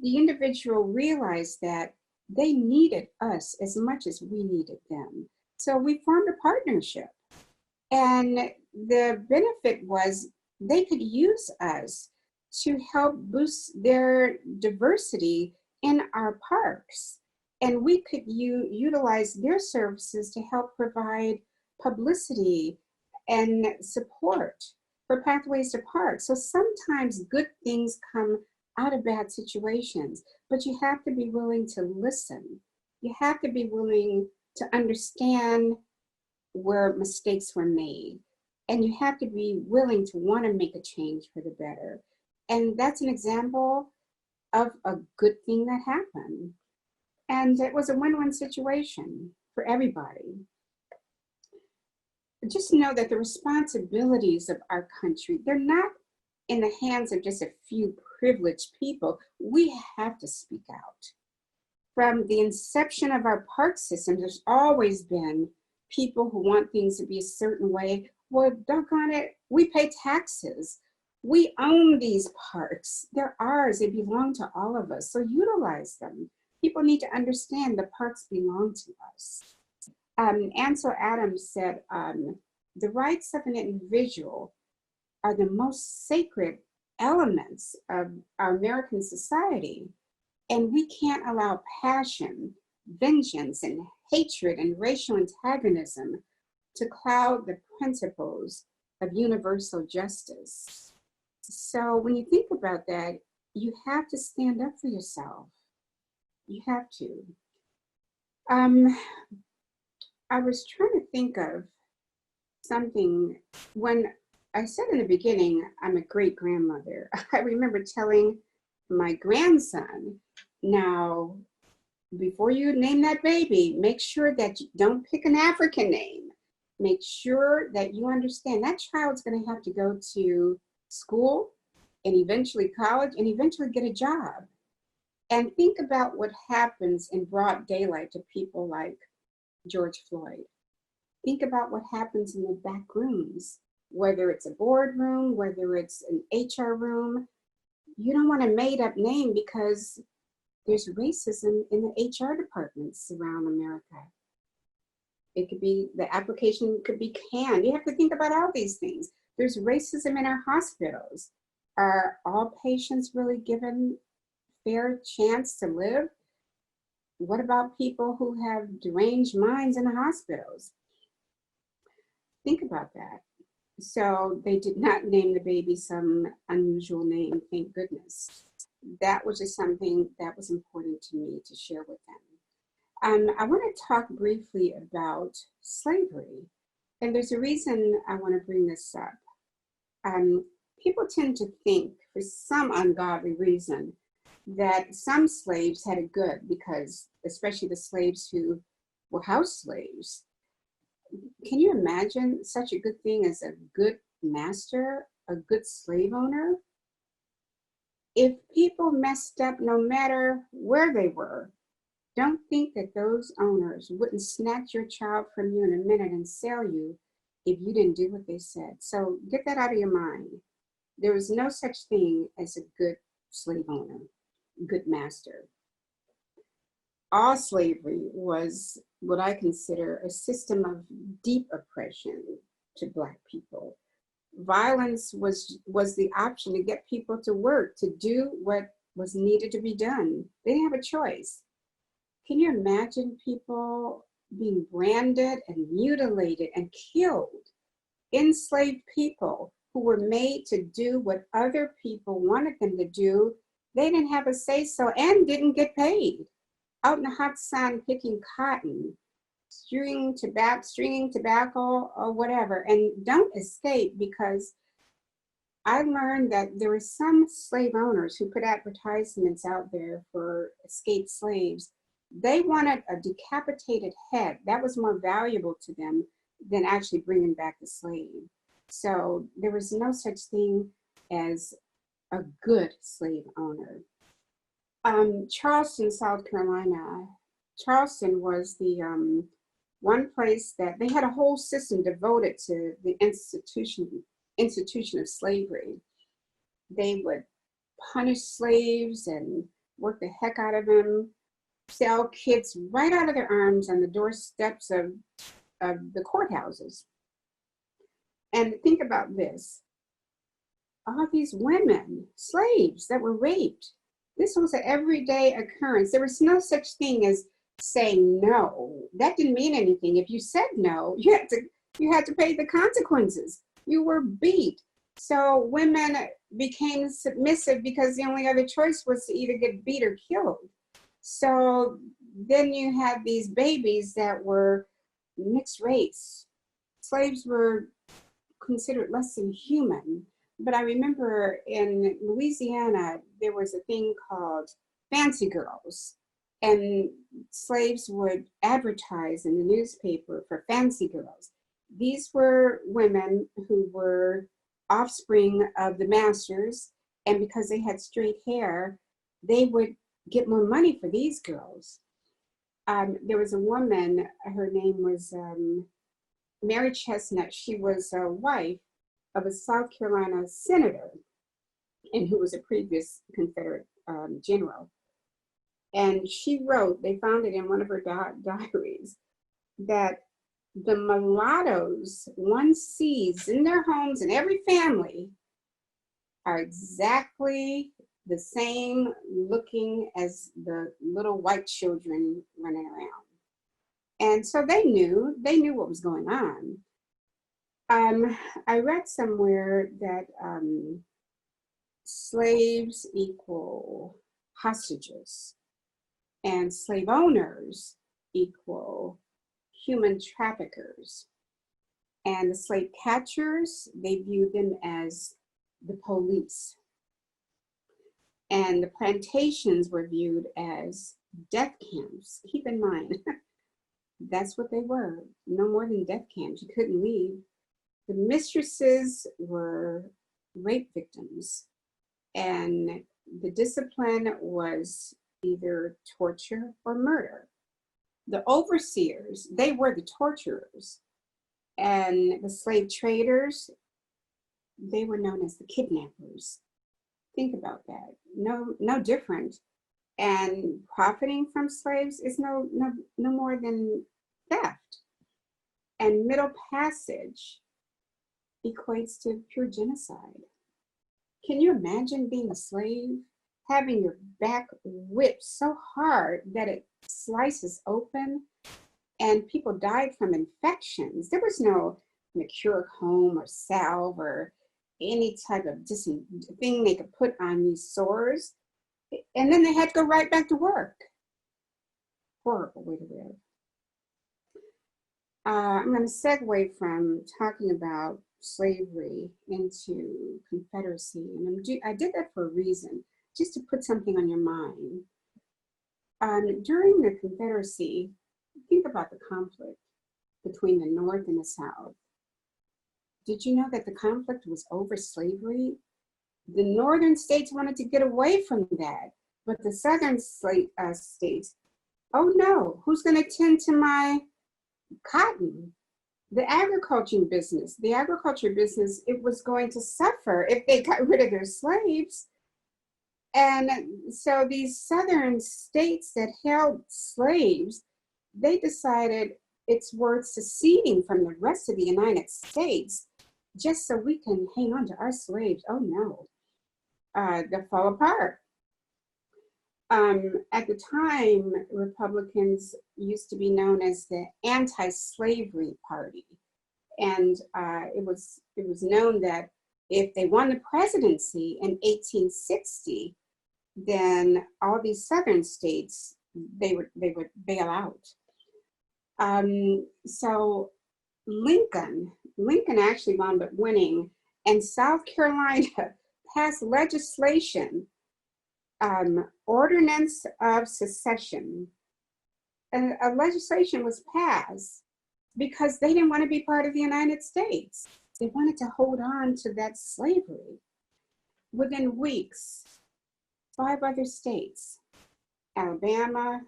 the individual realized that they needed us as much as we needed them. So we formed a partnership. And the benefit was they could use us to help boost their diversity in our parks. And we could utilize their services to help provide publicity and support for Pathways to Parks. So sometimes good things come out of bad situations, but you have to be willing to listen. You have to be willing to understand where mistakes were made. And you have to be willing to want to make a change for the better. And that's an example of a good thing that happened. And it was a win-win situation for everybody. Just know that the responsibilities of our country, they're not in the hands of just a few privileged people. We have to speak out. From the inception of our park system, there's always been people who want things to be a certain way. Well, doggone it, we pay taxes. We own these parks. They're ours, they belong to all of us, so utilize them. People need to understand the parks belong to us. Ansel Adams said, the rights of an individual are the most sacred elements of our American society. And we can't allow passion, vengeance, and hatred and racial antagonism to cloud the principles of universal justice. So when you think about that, you have to stand up for yourself. You have to. I was trying to think of something when I said in the beginning, I'm a great grandmother. I remember telling my grandson, now, before you name that baby, make sure that you don't pick an African name. Make sure that you understand that child's going to have to go to school and eventually college and eventually get a job. And think about what happens in broad daylight to people like George Floyd. Think about what happens in the back rooms, whether it's a boardroom, whether it's an HR room. You don't want a made up name because there's racism in the HR departments around America. It could be, the application could be canned. You have to think about all these things. There's racism in our hospitals. Are all patients really given fair chance to live? What about people who have deranged minds in the hospitals? Think about that. So they did not name the baby some unusual name, thank goodness. That was just something that was important to me to share with them. I want to talk briefly about slavery. And there's a reason I want to bring this up. People tend to think, for some ungodly reason, that some slaves had it good because, especially the slaves who were house slaves. Can you imagine such a good thing as a good master, a good slave owner? If people messed up, no matter where they were, don't think that those owners wouldn't snatch your child from you in a minute and sell you if you didn't do what they said. So get that out of your mind. There was no such thing as a good slave owner, good master. All slavery was what I consider a system of deep oppression to Black people. Violence was the option to get people to work, to do what was needed to be done. They didn't have a choice. Can you imagine people being branded and mutilated and killed? Enslaved people who were made to do what other people wanted them to do. They didn't have a say-so and didn't get paid. Out in the hot sun picking cotton, stringing tobacco or whatever, and don't escape, because I learned that there were some slave owners who put advertisements out there for escaped slaves. They wanted a decapitated head. That was more valuable to them than actually bringing back the slave. So there was no such thing as a good slave owner. Charleston, South Carolina. Charleston was the one place that they had a whole system devoted to the institution of slavery. They would punish slaves and work the heck out of them, sell kids right out of their arms on the doorsteps of the courthouses. And think about this. All these women, slaves that were raped, this was an everyday occurrence. There was no such thing as saying no. That didn't mean anything. If you said no, you had to pay the consequences. You were beat. So women became submissive because the only other choice was to either get beat or killed. So then you had these babies that were mixed race. Slaves were considered less than human. But I remember in Louisiana, there was a thing called fancy girls, and slaves would advertise in the newspaper for fancy girls. These were women who were offspring of the masters, and because they had straight hair, they would get more money for these girls. There was a woman, her name was Mary Chestnut. She was a wife of a South Carolina senator, and who was a previous Confederate general. And she wrote, they found it in one of her diaries, that the mulattoes one sees in their homes in every family are exactly the same looking as the little white children running around. And so they knew what was going on. I read somewhere that slaves equal hostages and slave owners equal human traffickers. And the slave catchers, they viewed them as the police. And the plantations were viewed as death camps. Keep in mind, that's what they were, no more than death camps. You couldn't leave. The mistresses were rape victims, and the discipline was either torture or murder. The overseers, they were the torturers, and the slave traders, they were known as the kidnappers. Think about that. No different. And profiting from slaves is no more than theft. And middle passage equates to pure genocide. Can you imagine being a slave, having your back whipped so hard that it slices open, and people died from infections? There was no Mercuric home or salve or any type of thing they could put on these sores. And then they had to go right back to work. Horrible way to live. I'm going to segue from talking about slavery into Confederacy. And I did that for a reason. just to put something on your mind. During the Confederacy, think about the conflict between the North and the South. Did you know that the conflict was over slavery? The northern states wanted to get away from that, but the southern states, oh no, who's going to tend to my cotton? The agriculture business, it was going to suffer if they got rid of their slaves. And so these southern states that held slaves, they decided it's worth seceding from the rest of the United States just so we can hang on to our slaves. Oh no, they fall apart. At the time, Republicans used to be known as the Anti-Slavery Party. And it was known that if they won the presidency in 1860, then all these southern states, they would bail out. So Lincoln actually wound up winning, and South Carolina passed legislation, Ordinance of Secession. And a legislation was passed because they didn't want to be part of the United States. They wanted to hold on to that slavery. Within weeks, 5 other states, Alabama,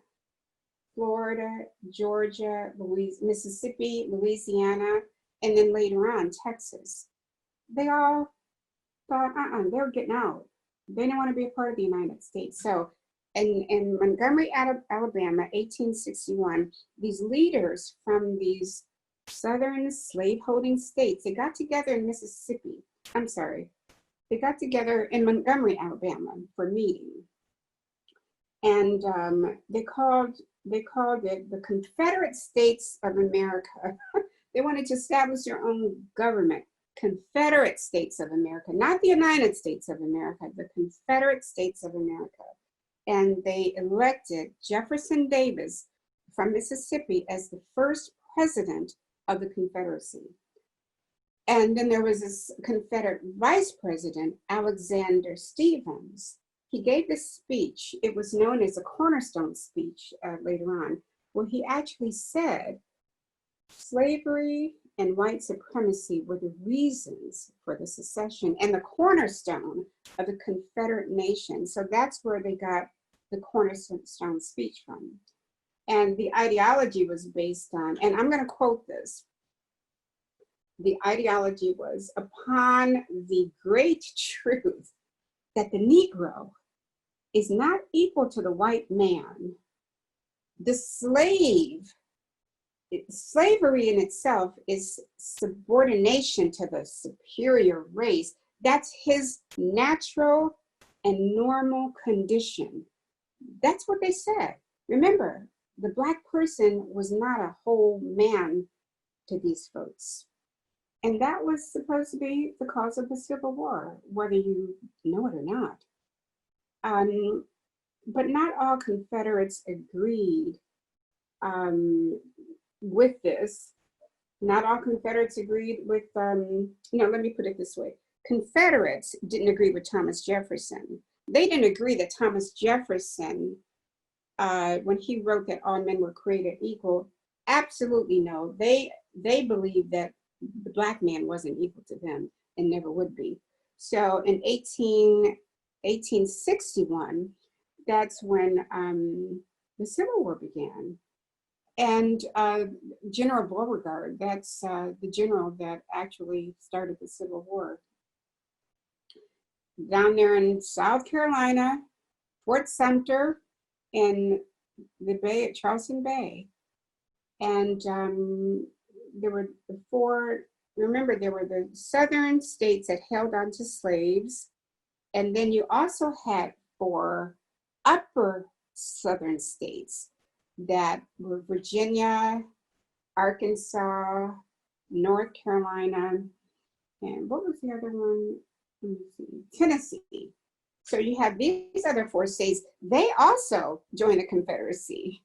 Florida, Georgia, Mississippi, Louisiana, and then later on, Texas, they all thought, they were getting out. They didn't want to be a part of the United States. So in Montgomery, Alabama, 1861, these leaders from these southern slaveholding states, they got together in they got together in Montgomery, Alabama for a meeting. And they called it the Confederate States of America. They wanted to establish their own government. Confederate States of America, not the United States of America, the Confederate States of America. And they elected Jefferson Davis from Mississippi as the first president of the Confederacy. And then there was this Confederate vice president, Alexander Stephens. He gave this speech. It was known as a Cornerstone Speech later on, where he actually said slavery and white supremacy were the reasons for the secession and the cornerstone of the Confederate nation. So that's where they got the Cornerstone Speech from. And the ideology was based on, and I'm going to quote this, the ideology was upon the great truth that the Negro is not equal to the white man. The slavery in itself is subordination to the superior race. That's his natural and normal condition. That's what they said. Remember, the Black person was not a whole man to these folks. And that was supposed to be the cause of the Civil War, whether you know it or not. But not all Confederates agreed with this. Not all Confederates agreed with, let me put it this way. Confederates didn't agree with Thomas Jefferson. They didn't agree that Thomas Jefferson, when he wrote that all men were created equal, absolutely no. They believed that the Black man wasn't equal to them and never would be. So in 1861, that's when the Civil War began. And General Beauregard, that's the general that actually started the Civil War. Down there in South Carolina, Fort Sumter, in the Bay at Charleston Bay. And there were the 4, remember, there were the southern states that held on to slaves. And then you also had 4 upper southern states that were Virginia, Arkansas, North Carolina, and what was the other one? Let me see, Tennessee. So you have these other 4 states, they also joined the Confederacy.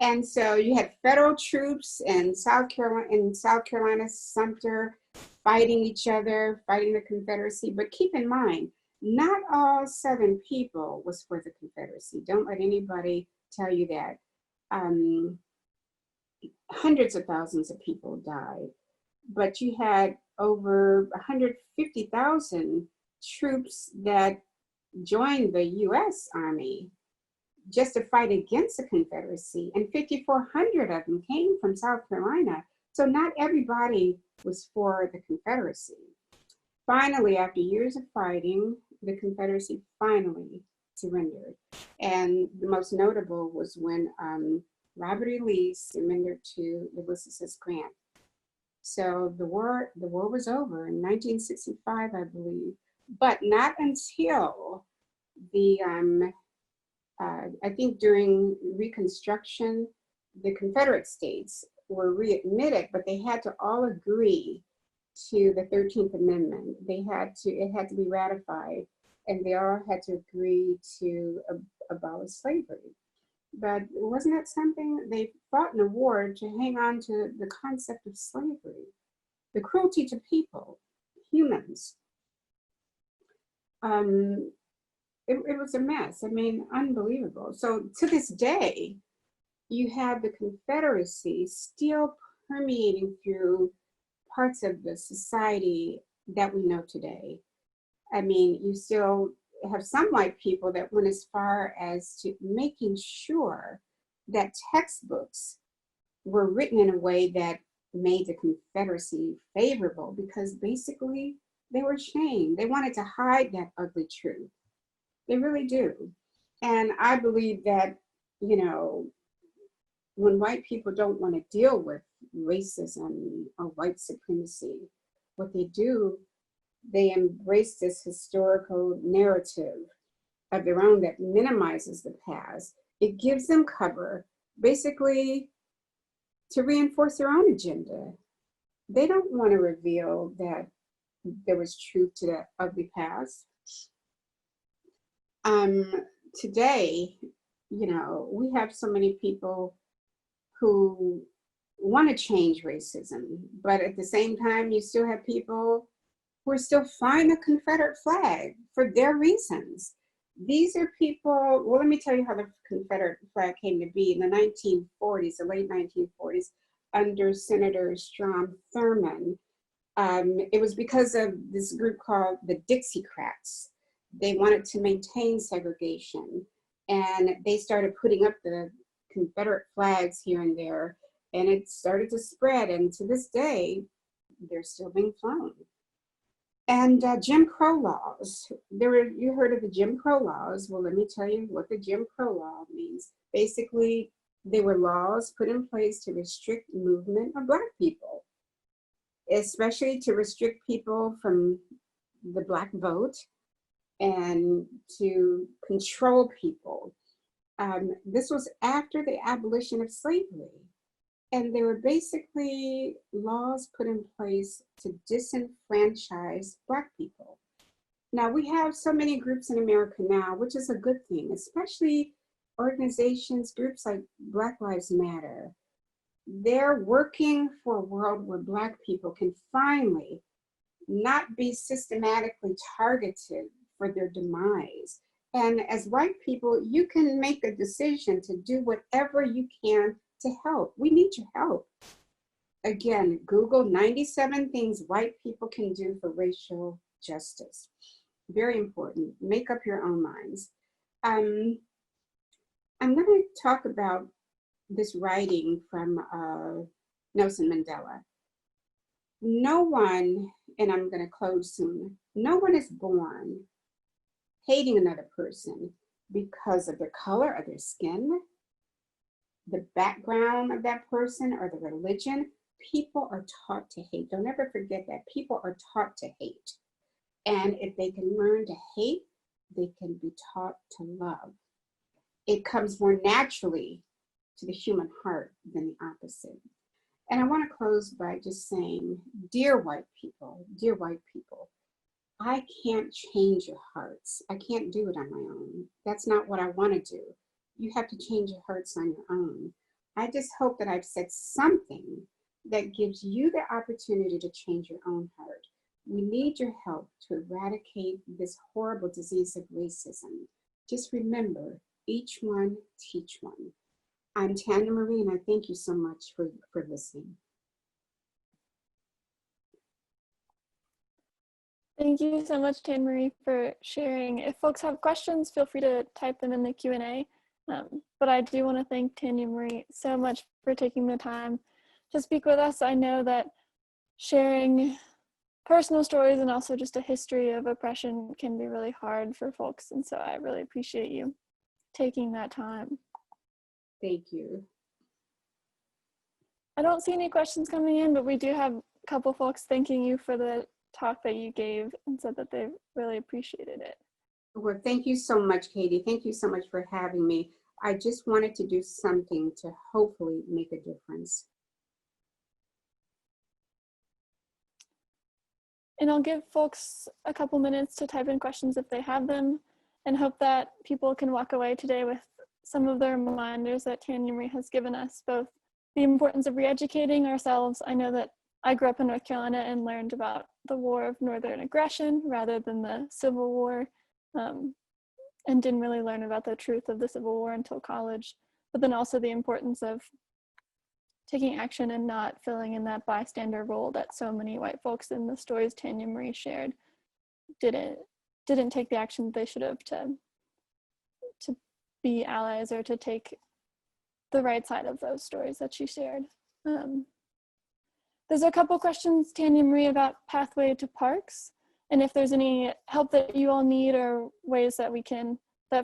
And so you had federal troops in South Carolina, Sumter, fighting each other, fighting the Confederacy. But keep in mind, Not all Southern people was for the Confederacy. Don't let anybody tell you that. Hundreds of thousands of people died, but you had over 150,000 troops that joined the US Army just to fight against the Confederacy, and 5,400 of them came from South Carolina. So not everybody was for the Confederacy. Finally, after years of fighting, the Confederacy finally surrendered. And the most notable was when Robert E. Lee surrendered to Ulysses S. Grant. So the war was over in 1965, I believe, but not until the I think during Reconstruction, the Confederate states were readmitted, but they had to all agree to the 13th Amendment. It had to be ratified, and they all had to agree to abolish slavery. But wasn't that something? They fought in a war to hang on to the concept of slavery, the cruelty to people, humans. It was a mess. I mean, unbelievable. So to this day, you have the Confederacy still permeating through parts of the society that we know today. I mean, you still have some white people that went as far as to making sure that textbooks were written in a way that made the Confederacy favorable, because basically they were ashamed. They wanted to hide that ugly truth. They really do. And I believe that, you know, when white people don't want to deal with racism or white supremacy, what they do, they embrace this historical narrative of their own that minimizes the past. It gives them cover, basically, to reinforce their own agenda. They don't want to reveal that there was truth to that ugly past. Today, you know, we have so many people who want to change racism, but at the same time, you still have people who are still flying the Confederate flag for their reasons. These are people, well, let me tell you how the Confederate flag came to be in the 1940s, the late 1940s, under Senator Strom Thurmond. It was because of this group called the Dixiecrats. They wanted to maintain segregation, and they started putting up the Confederate flags here and there, and it started to spread, and to this day, they're still being flown. And Jim Crow laws. You heard of the Jim Crow laws. Well, let me tell you what the Jim Crow law means. Basically, they were laws put in place to restrict movement of Black people, especially to restrict people from the Black vote and to control people. This was after the abolition of slavery. And there were basically laws put in place to disenfranchise Black people. Now, we have so many groups in America now, which is a good thing, especially organizations, groups like Black Lives Matter. They're working for a world where Black people can finally not be systematically targeted for their demise. And as white people, you can make a decision to do whatever you can to help. We need your help. Again, Google 97 things white people can do for racial justice. Very important. Make up your own minds. I'm going to talk about this writing from Nelson Mandela. No one, and I'm going to close soon, no one is born hating another person because of the color of their skin, the background of that person, or the religion. People are taught to hate. Don't ever forget that. People are taught to hate. And if they can learn to hate, they can be taught to love. It comes more naturally to the human heart than the opposite. And I want to close by just saying, dear white people, I can't change your hearts. I can't do it on my own. That's not what I want to do. You have to change your hearts on your own. I just hope that I've said something that gives you the opportunity to change your own heart. We need your help to eradicate this horrible disease of racism. Just remember, each one, teach one. I'm Tanya Marie, and I thank you so much for listening. Thank you so much, Tanya Marie, for sharing. If folks have questions, feel free to type them in the Q&A. But I do want to thank Tanya Marie so much for taking the time to speak with us. I know that sharing personal stories and also just a history of oppression can be really hard for folks. And so I really appreciate you taking that time. Thank you. I don't see any questions coming in, but we do have a couple folks thanking you for the talk that you gave and said that they really appreciated it. Well, thank you so much, Katie. Thank you so much for having me. I just wanted to do something to hopefully make a difference. And I'll give folks a couple minutes to type in questions if they have them, and hope that people can walk away today with some of the reminders that Tanya Marie has given us, both the importance of re-educating ourselves. I know that I grew up in North Carolina and learned about the War of Northern Aggression rather than the Civil War, and didn't really learn about the truth of the Civil War until college, but then also the importance of taking action and not filling in that bystander role that so many white folks in the stories Tanya Marie shared didn't take the action they should have to be allies or to take the right side of those stories that she shared. There's a couple questions, Tanya Marie, about Pathway to Parks, and if there's any help that you all need or ways that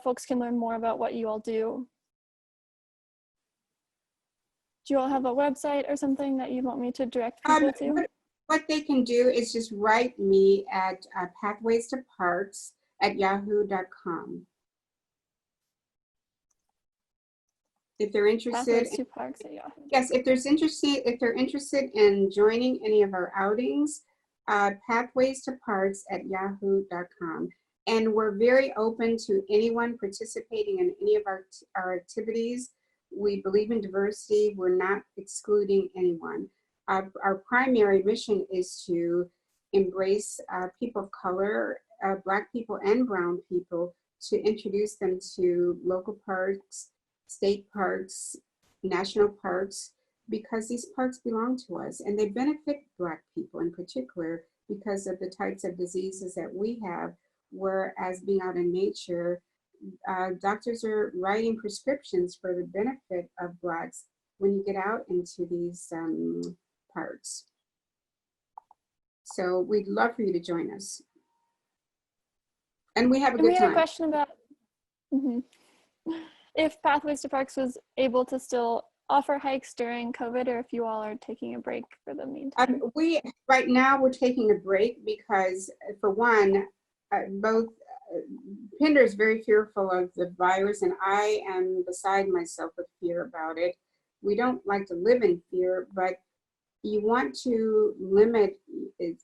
folks can learn more about what you all do. Do you all have a website or something that you want me to direct people to? What they can do is just write me at pathwaystoparks@yahoo.com. If they're interested, Pathways to Parks at Yahoo. Yes, if they're interested in joining any of our outings, pathwaystoparks@yahoo.com. And we're very open to anyone participating in any of our activities. We believe in diversity. We're not excluding anyone. Our primary mission is to embrace people of color, Black people and brown people, to introduce them to local parks, state parks, national parks, because these parks belong to us and they benefit Black people in particular because of the types of diseases that we have, whereas being out in nature, doctors are writing prescriptions for the benefit of Blacks when you get out into these parks. So we'd love for you to join us. And we have a good time. We had a question about if Pathways to Parks was able to still offer hikes during COVID, or if you all are taking a break for the meantime. Right now we're taking a break because, for one, Pinder is very fearful of the virus, and I am beside myself with fear about it. We don't like to live in fear, but you want to limit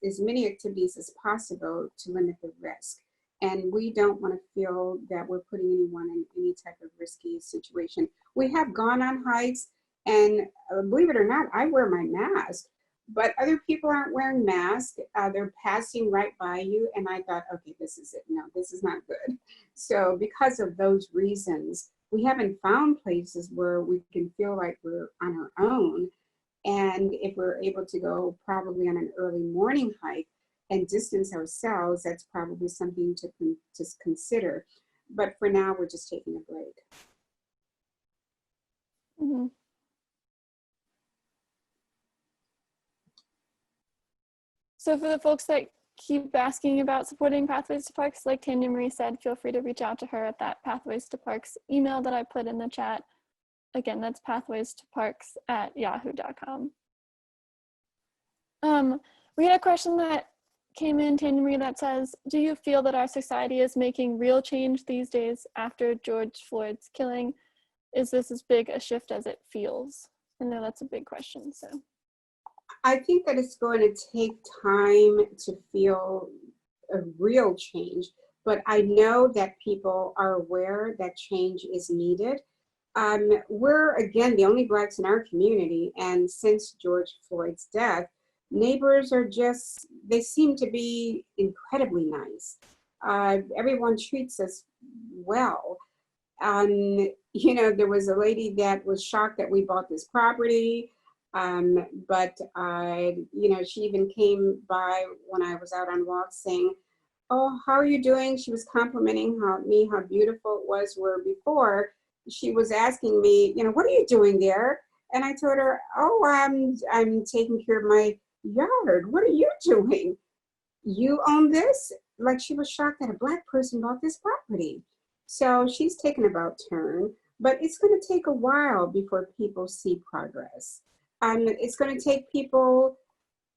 as many activities as possible to limit the risk. And we don't want to feel that we're putting anyone in any type of risky situation. We have gone on hikes, and believe it or not, I wear my mask, but other people aren't wearing masks. They're passing right by you, and I thought, okay, this is it. No, this is not good. So because of those reasons, we haven't found places where we can feel like we're on our own. And if we're able to go probably on an early morning hike and distance ourselves, that's probably something to just consider. But for now, we're just taking a break. Mm-hmm. So for the folks that keep asking about supporting Pathways to Parks, like Tanya Marie said, feel free to reach out to her at that Pathways to Parks email that I put in the chat. Again, that's pathwaystoparks@yahoo.com. We had a question that came in, Tanya Marie, that says, do you feel that our society is making real change these days after George Floyd's killing? Is this as big a shift as it feels? I know that's a big question, so. I think that it's going to take time to feel a real change, but I know that people are aware that change is needed. We're, again, the only Blacks in our community, and since George Floyd's death, Neighbors are just, they seem to be incredibly nice. Everyone treats us well. You know, there was a lady that was shocked that we bought this property. But you know, she even came by when I was out on walks saying, "Oh, how are you doing?" She was complimenting how beautiful it was, where before she was asking me, you know, "What are you doing there?" And I told her, "Oh, I'm taking care of my yard. What are you doing? You own this?" Like, she was shocked that a Black person bought this property. So she's taken about turn, but it's going to take a while before people see progress. It's going to take people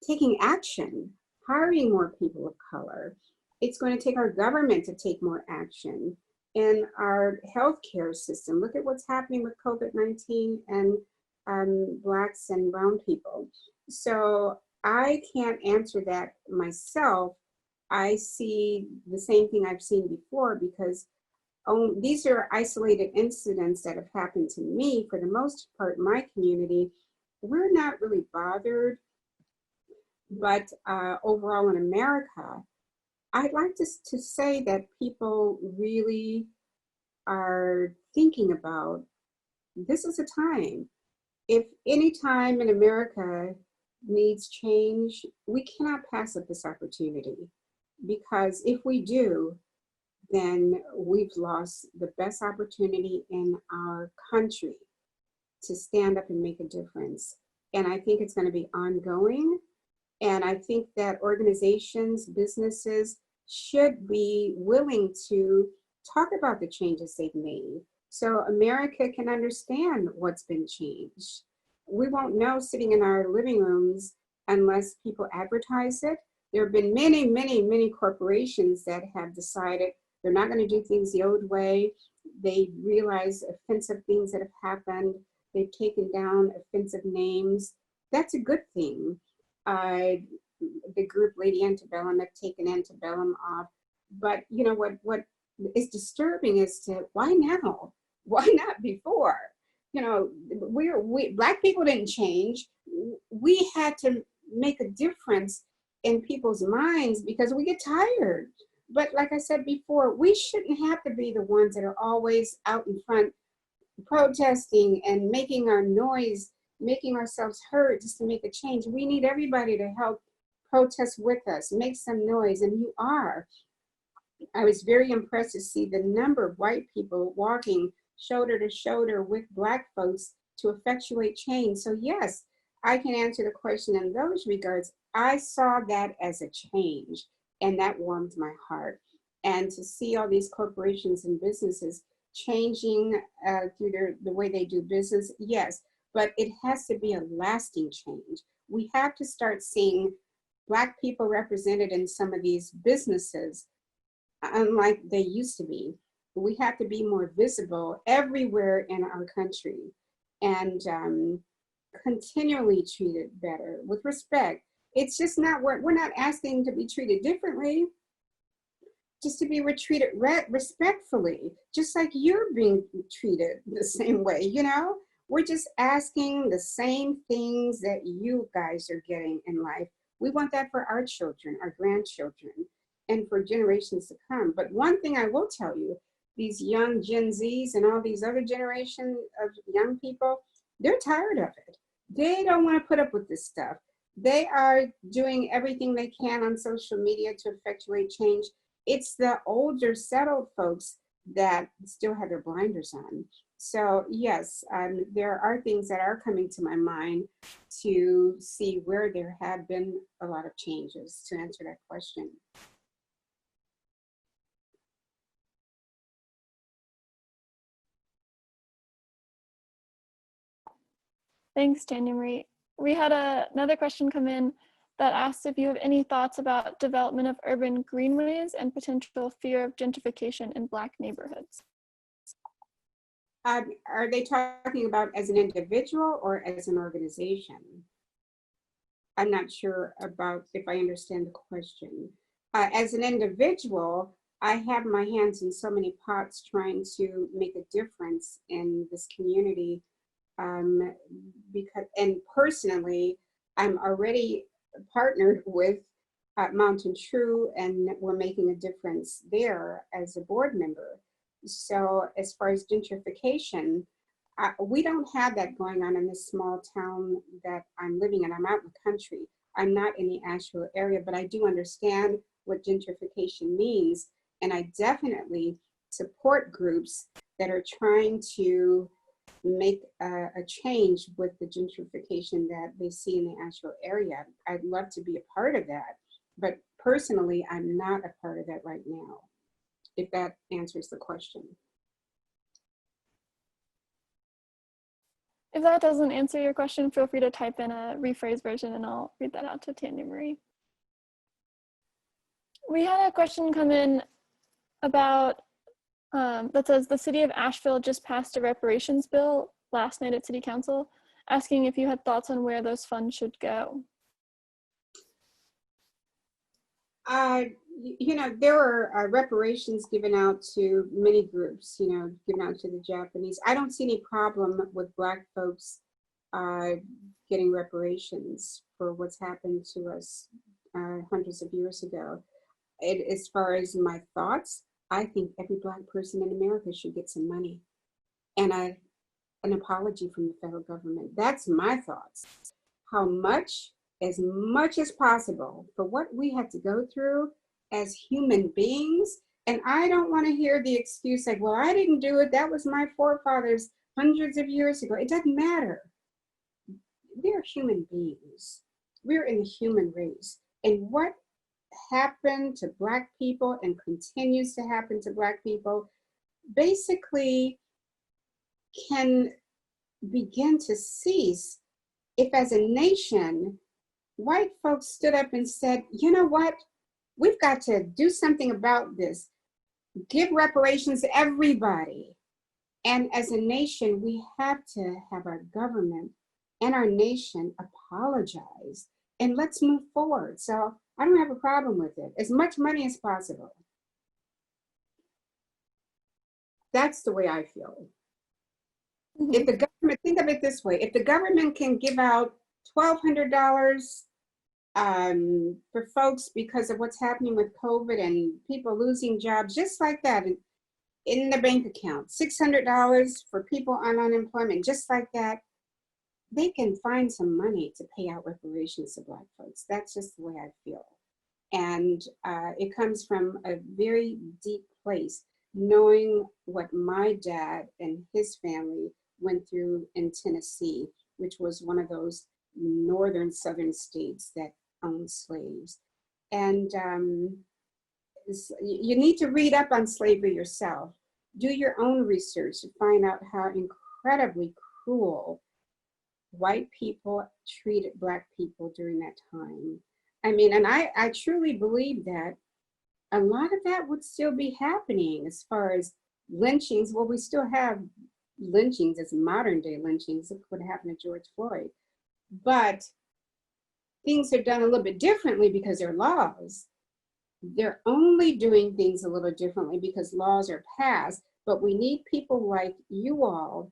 taking action, hiring more people of color. It's going to take our government to take more action in our healthcare system. Look at what's happening with COVID-19 and Blacks and brown people. So I can't answer that myself. I see the same thing I've seen before, because these are isolated incidents that have happened to me. For the most part, in my community, we're not really bothered. But overall in America, I'd like to say that people really are thinking about, this is a time. If any time in America needs change, we cannot pass up this opportunity, because if we do, then we've lost the best opportunity in our country to stand up and make a difference. And I think it's going to be ongoing. And I think that organizations, businesses should be willing to talk about the changes they've made, so America can understand what's been changed. We won't know sitting in our living rooms unless people advertise it. There have been many, many, many corporations that have decided they're not going to do things the old way. They realize offensive things that have happened. They've taken down offensive names. That's a good thing. The group Lady Antebellum have taken Antebellum off. But you know what is disturbing is to, why now? Why not before? You know, we Black people didn't change. We had to make a difference in people's minds because we get tired. But like I said before, we shouldn't have to be the ones that are always out in front protesting and making our noise, making ourselves heard just to make a change. We need everybody to help protest with us, make some noise, and you are. I was very impressed to see the number of white people walking shoulder to shoulder with Black folks to effectuate change. So yes, I can answer the question in those regards. I saw that as a change, and that warmed my heart. And to see all these corporations and businesses changing through the way they do business, yes, but it has to be a lasting change. We have to start seeing Black people represented in some of these businesses, unlike they used to be. We have to be more visible everywhere in our country, and continually treated better with respect. It's just not, we're not asking to be treated differently, just to be treated respectfully, just like you're being treated the same way, you know? We're just asking the same things that you guys are getting in life. We want that for our children, our grandchildren, and for generations to come. But one thing I will tell you, these young Gen Zs and all these other generation of young people, they're tired of it. They don't want to put up with this stuff. They are doing everything they can on social media to effectuate change. It's the older, settled folks that still have their blinders on. So yes, there are things that are coming to my mind to see where there have been a lot of changes, to answer that question. Thanks, Tanya Marie. We had another question come in that asked if you have any thoughts about development of urban greenways and potential fear of gentrification in Black neighborhoods. Are they talking about as an individual or as an organization? I'm not sure about if I understand the question. As an individual, I have my hands in so many pots trying to make a difference in this community, because, and personally, I'm already partnered with MountainTrue, and we're making a difference there as a board member. So as far as gentrification, we don't have that going on in this small town that I'm living in. I'm out in the country. I'm not in the actual area, but I do understand what gentrification means. And I definitely support groups that are trying to make a change with the gentrification that they see in the actual area. I'd love to be a part of that, but personally, I'm not a part of that right now, if that answers the question. If that doesn't answer your question, feel free to type in a rephrase version and I'll read that out to Tanya Marie. We had a question come in about, that says, the city of Asheville just passed a reparations bill last night at City Council, asking if you had thoughts on where those funds should go. You know, there were reparations given out to many groups, you know, given out to the Japanese. I don't see any problem with Black folks getting reparations for what's happened to us hundreds of years ago. As far as my thoughts, I think every Black person in America should get some money and an apology from the federal government. That's my thoughts. How much? As much as possible for what we had to go through as human beings. And I don't want to hear the excuse like, well, I didn't do it. That was my forefathers hundreds of years ago. It doesn't matter. We're human beings. We're in the human race. And what happened to Black people and continues to happen to Black people basically can begin to cease if, as a nation, white folks stood up and said, you know what, we've got to do something about this. Give reparations to everybody. And as a nation, we have to have our government and our nation apologize. And let's move forward. So I don't have a problem with it. As much money as possible. That's the way I feel. Mm-hmm. If the government, think of it this way, if the government can give out $1,200 for folks because of what's happening with COVID and people losing jobs, just like that in the bank account, $600 for people on unemployment, just like that, they can find some money to pay out reparations to Black folks. That's just the way I feel. And it comes from a very deep place, knowing what my dad and his family went through in Tennessee, which was one of those northern southern states that owned slaves. And you need to read up on slavery yourself. Do your own research to find out how incredibly cruel white people treated Black people during that time. I mean, and I truly believe that a lot of that would still be happening as far as lynchings. Well, we still have lynchings as modern day lynchings. Look what happened to George Floyd. But things are done a little bit differently because they're laws. They're only doing things a little differently because laws are passed. But we need people like you all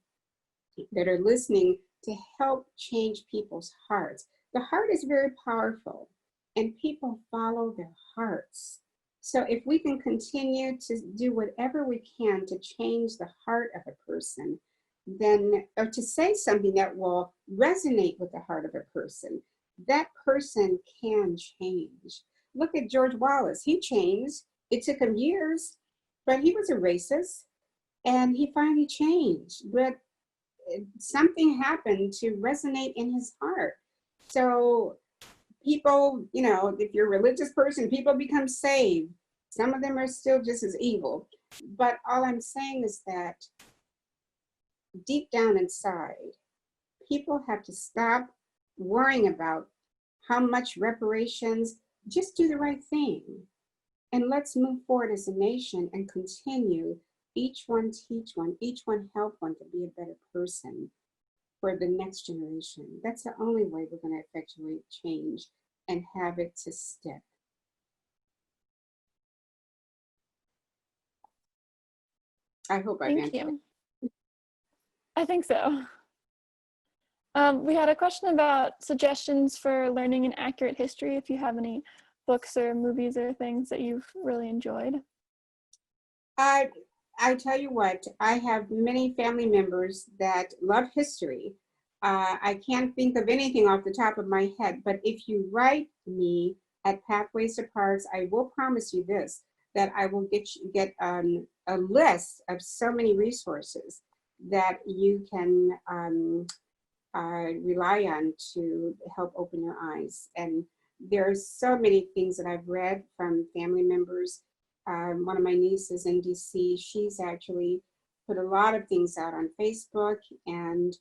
that are listening to help change people's hearts. The heart is very powerful and people follow their hearts. So if we can continue to do whatever we can to change the heart of a person, then, or to say something that will resonate with the heart of a person, that person can change. Look at George Wallace, he changed. It took him years, but he was a racist and he finally changed. But something happened to resonate in his heart. So people, you know, if you're a religious person, people become saved. Some of them are still just as evil. But all I'm saying is that deep down inside, people have to stop worrying about how much reparations, just do the right thing. And let's move forward as a nation and continue, each one teach one, each one help one to be a better person for the next generation. That's the only way we're going to effectuate change and have it to stick. I hope I've answered. Thank you. I think so. We had a question about suggestions for learning an accurate history, if you have any books or movies or things that you've really enjoyed. I tell you what, I have many family members that love history. I can't think of anything off the top of my head, but if you write me at Pathways to Parks, I will promise you this, that I will get a list of so many resources that you can rely on to help open your eyes. And there's so many things that I've read from family members. One of my nieces in DC, she's actually put a lot of things out on Facebook, and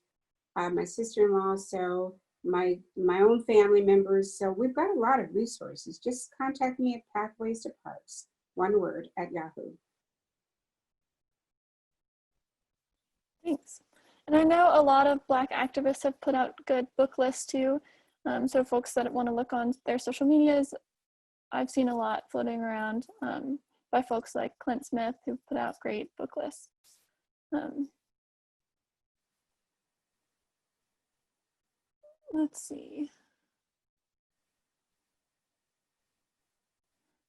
my sister-in-law, so my own family members. So we've got a lot of resources. Just contact me at Pathways to Parks, one word, at Yahoo. Thanks. And I know a lot of Black activists have put out good book lists too. So folks that want to look on their social medias, I've seen a lot floating around by folks like Clint Smith, who put out great book lists. Let's see.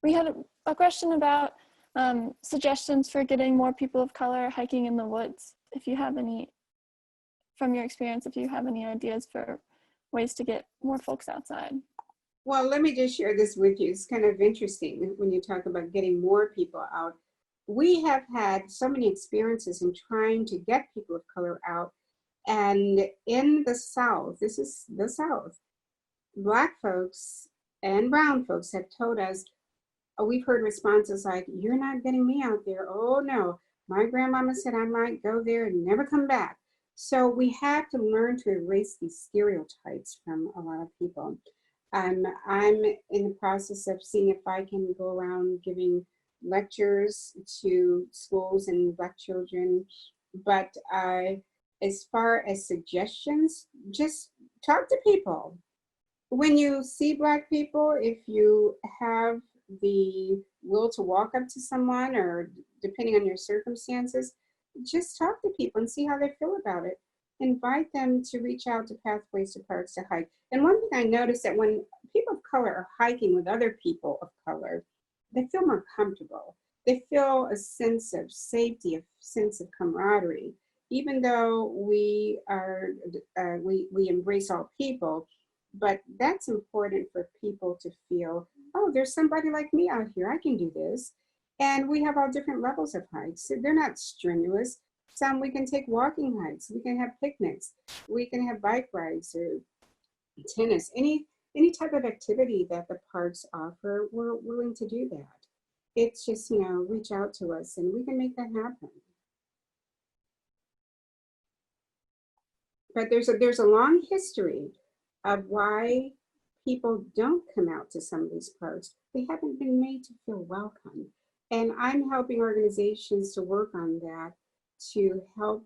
We had a question about suggestions for getting more people of color hiking in the woods. If you have any, from your experience, if you have any ideas for ways to get more folks outside. Well, let me just share this with you. It's kind of interesting when you talk about getting more people out. We have had so many experiences in trying to get people of color out. And in the South, this is the South, Black folks and brown folks have told us, we've heard responses like, "You're not getting me out there. Oh no, my grandmama said I might go there and never come back." So we have to learn to erase these stereotypes from a lot of people. I'm in the process of seeing if I can go around giving lectures to schools and Black children. But as far as suggestions, just talk to people. When you see Black people, if you have the will to walk up to someone, or depending on your circumstances, just talk to people and see how they feel about it. Invite them to reach out to Pathways to Parks to hike. And one thing I noticed, that when people of color are hiking with other people of color, they feel more comfortable. They feel a sense of safety, a sense of camaraderie. Even though we embrace all people, but that's important for people to feel, oh, there's somebody like me out here, I can do this. And we have all different levels of hikes. So they're not strenuous. Some we can take walking hikes, we can have picnics, we can have bike rides or tennis, any type of activity that the parks offer, we're willing to do that. It's just, reach out to us and we can make that happen. But there's a long history of why people don't come out to some of these parks. They haven't been made to feel welcome. And I'm helping organizations to work on that, to help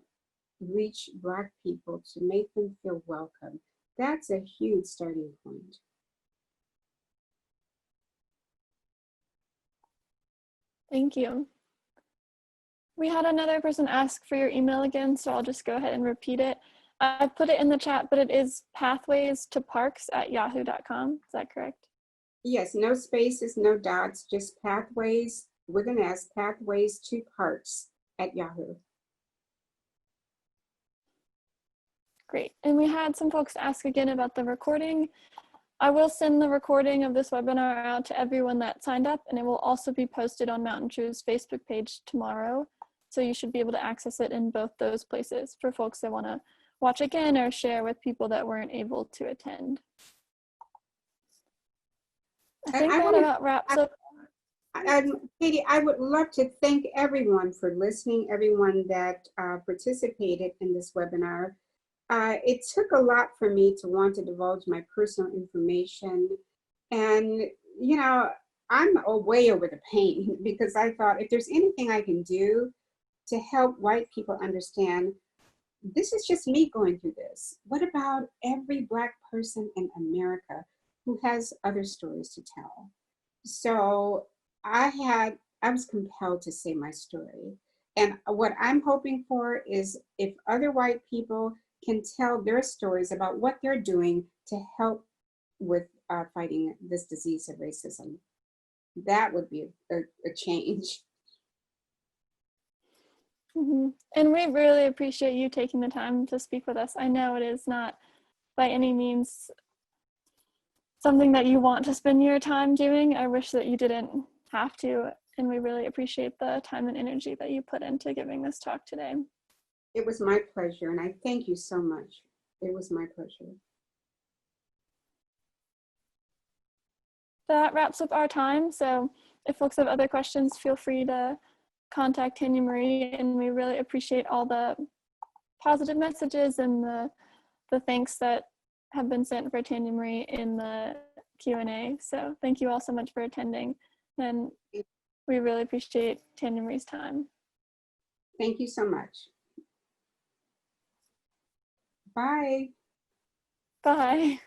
reach Black people, to make them feel welcome. That's a huge starting point. Thank you. We had another person ask for your email again, so I'll just go ahead and repeat it. I put it in the chat, but it is pathwaystoparks@yahoo.com. Is that correct? Yes, no spaces, no dots, just pathways with an S, pathways to parks at Yahoo. Great. And we had some folks ask again about the recording. I will send the recording of this webinar out to everyone that signed up, and it will also be posted on MountainTrue's Facebook page tomorrow. So you should be able to access it in both those places for folks that want to watch again or share with people that weren't able to attend. I think that about wraps up. Katie, I would love to thank everyone for listening, everyone that participated in this webinar. It took a lot for me to want to divulge my personal information. And, I'm way over the pain, because I thought, if there's anything I can do to help white people understand, this is just me going through this. What about every Black person in America who has other stories to tell? So I was compelled to say my story. And what I'm hoping for is, if other white people can tell their stories about what they're doing to help with fighting this disease of racism. That would be a change. Mm-hmm. And we really appreciate you taking the time to speak with us. I know it is not by any means something that you want to spend your time doing. I wish that you didn't have to, and we really appreciate the time and energy that you put into giving this talk today. It was my pleasure, and I thank you so much. It was my pleasure. That wraps up our time, so if folks have other questions, feel free to contact Tanya Marie, and we really appreciate all the positive messages and the thanks that have been sent for Tanya Marie in the Q&A. So thank you all so much for attending, and we really appreciate Tanya Marie's time. Thank you so much. Bye. Bye.